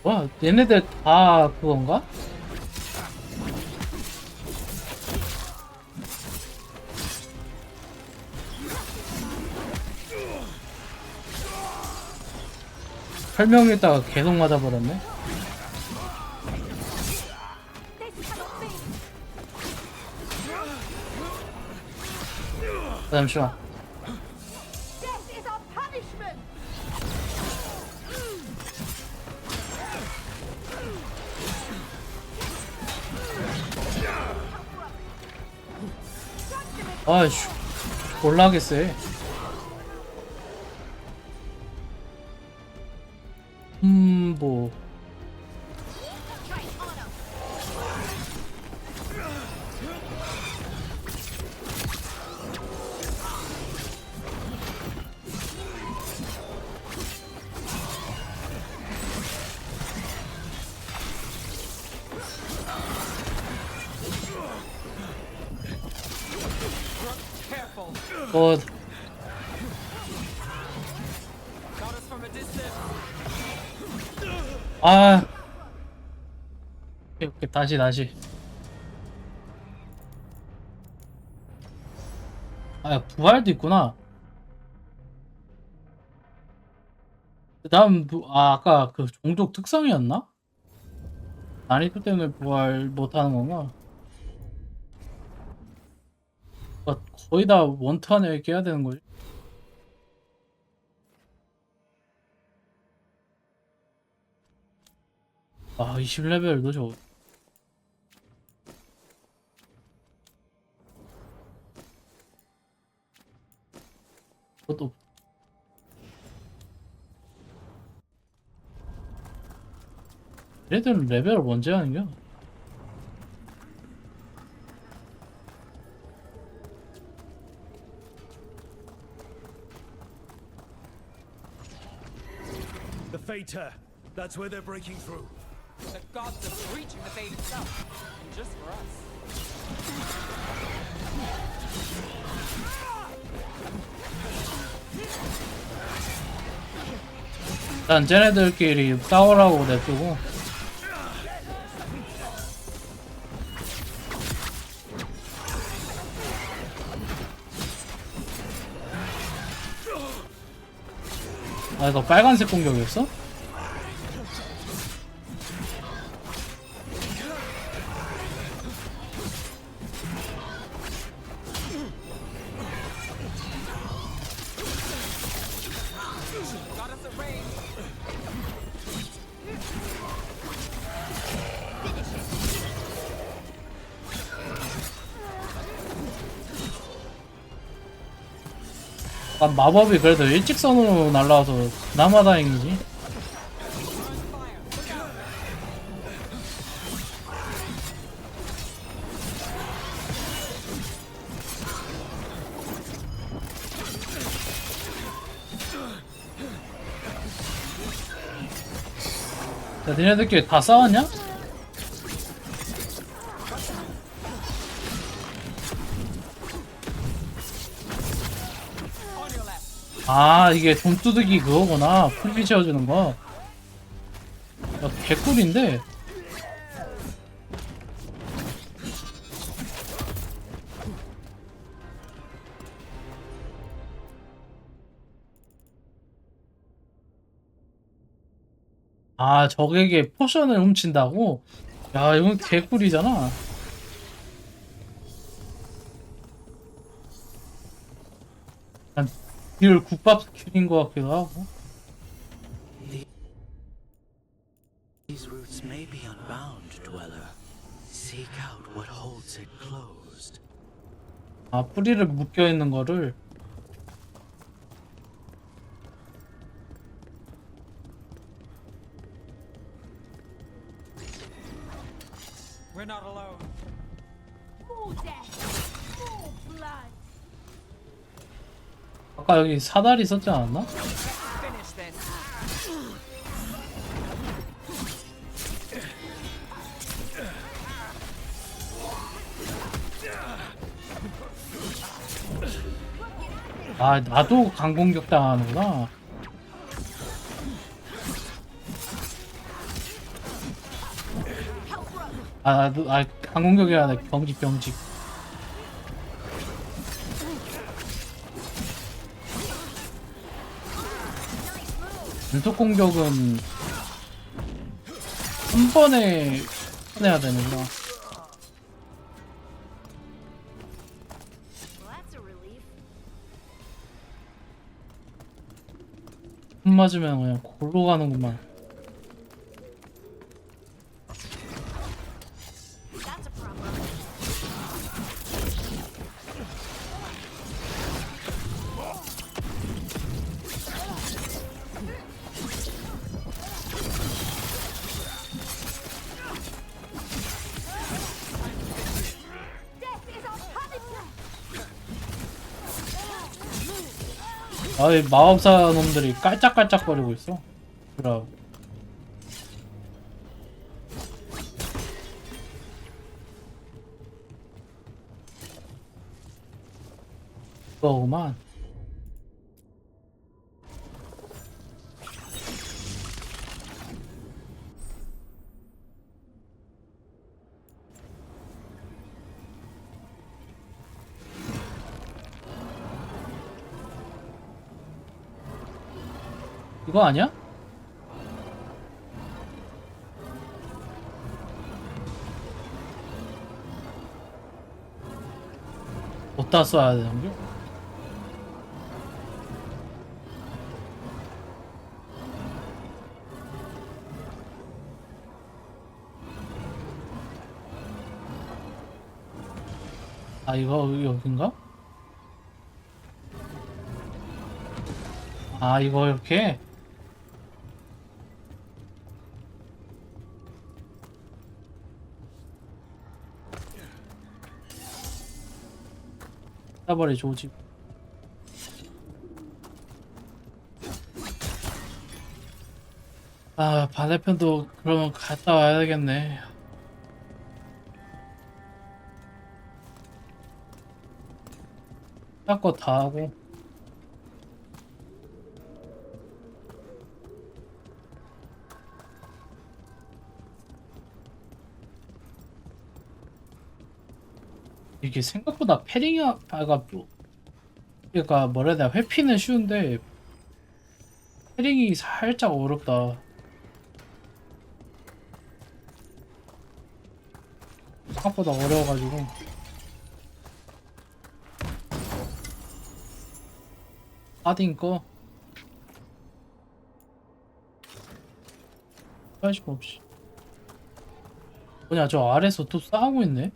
와, 얘네들 다 그건가? 설명했다가 계속 맞아버렸네. 잠시만. Death is our punishment. 아이씨, 졸라 하겠어. 뭐. 어. 아. 오케이, 다시. 아, 부활도 있구나. 그 다음, 아까 그 종족 특성이었나? 난이도 때문에 부활 못하는 건가? 거의 다 원턴에 깨야 되는 거지. 아, 20레벨도 저. 그것도 얘들은 레벨을 언제 하는겨? The Fater. That's where they're breaking through. The gods are breaching the fate itself, and just for us. 일단 쟤네들끼리 싸우라고 냅두고. 아, 이거 빨간색 공격이었어? Got us at range. 아, 마법이 그래도 일직선으로 날라와서 그나마 다행이지. 야, 니네들끼리 다 싸웠냐? 아, 이게 돈두둑이 그거구나. 풀비 채워주는 거. 야, 개꿀인데? 아, 적에게 포션을 훔친다고? 야, 이건 개꿀이잖아. 난 딜 국밥 스킬인 것 같기도 하고. These roots may be unbound, dweller. Seek out what holds it closed. 아, 뿌리를 묶여 있는 거를. We're not alone. More death, more blood. 아까 여기 사다리 있었지 않았나? Finish this. 아, 나도 강공격 당하는구나. 아, 나도, 아, 강공격이 아니라 병직. 연속 공격은 한 번에 해야 되는구나. Well, that's a relief. 한 맞으면 그냥 골로 가는구만. That's a problem. 아이, 마법사 놈들이 깔짝깔짝거리고 있어. 그라. 그거구만. 이거 아니야? 어디다 써야 되는 겨? 아 이거 여긴가? 아 이거 이렇게? 따버리 조지. 아 반대편도 그러면 갔다 와야 되겠네. 할 거 다 하고. 이게 생각보다 패링가 그러니까 뭐라 해야 되나, 회피는 쉬운데 패링이 살짝 어렵다. 생각보다 어려워가지고. 빠딩 거 관심 없이. 뭐냐, 저 아래서 또 싸우고 있네.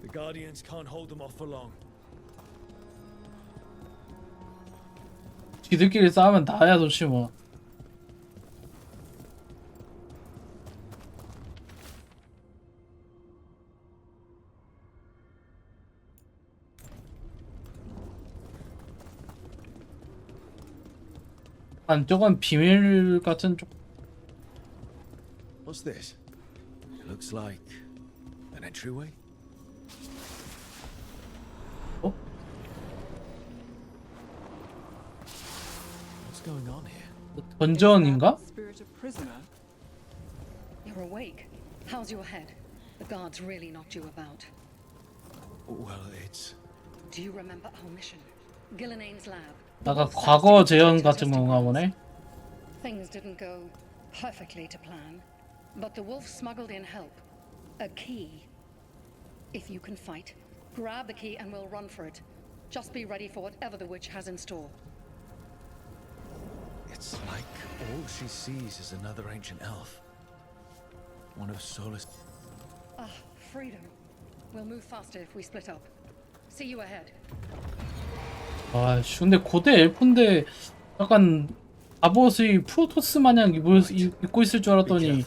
The Guardians can't hold them off for long. 지들끼리 싸우면 나야 좋지 뭐. 저건 비밀 같은 쪽. What's this? It looks like an entryway. 어? What's going on here? 던전인가? Spirit of prisoner. You're awake. How's your head? The guards really knocked you about. Well, it's... Do you remember our mission? Gillinane's lab. 아까 과거 재현 같은 건가 보네. Things didn't go perfectly to plan, but the wolf smuggled in help. A key. If you can fight, grab the key and we'll run for it. Just be ready for whatever the witch has in store. It's like all she sees is another ancient elf. One of Solus... Ah, freedom. We'll move faster if we split up. See you ahead. 아씨, 근데 고대 엘프인데 약간 갑옷이 프로토스 마냥 입고 있을 줄 알았더니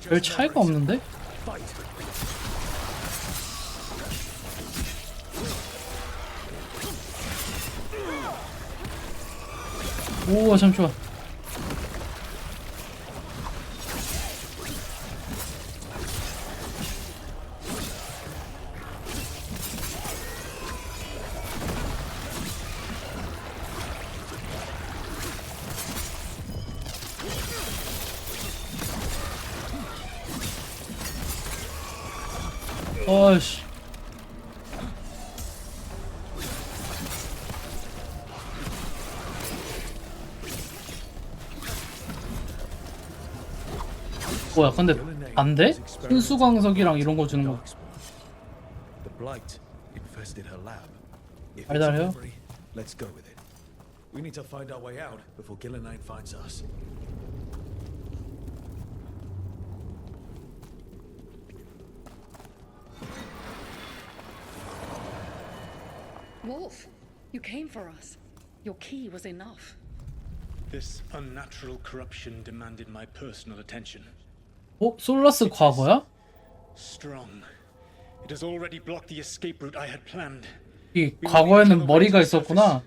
별 차이가 없는데? 오, 잠시만. 어이씨. 뭐야, 근데 안 돼? 순수광석이랑 이런 거 주는 거. The blight infested her lab. If it's a 알다래요? memory, let's go with it. We need to find our way out before Gillinane finds us. Wolf, you came for us. Your key was enough. This unnatural corruption demanded my personal attention. 어? 솔라스 과거야? Strong. It has already blocked the escape route I had planned. 이 과거에는 머리가 있었구나.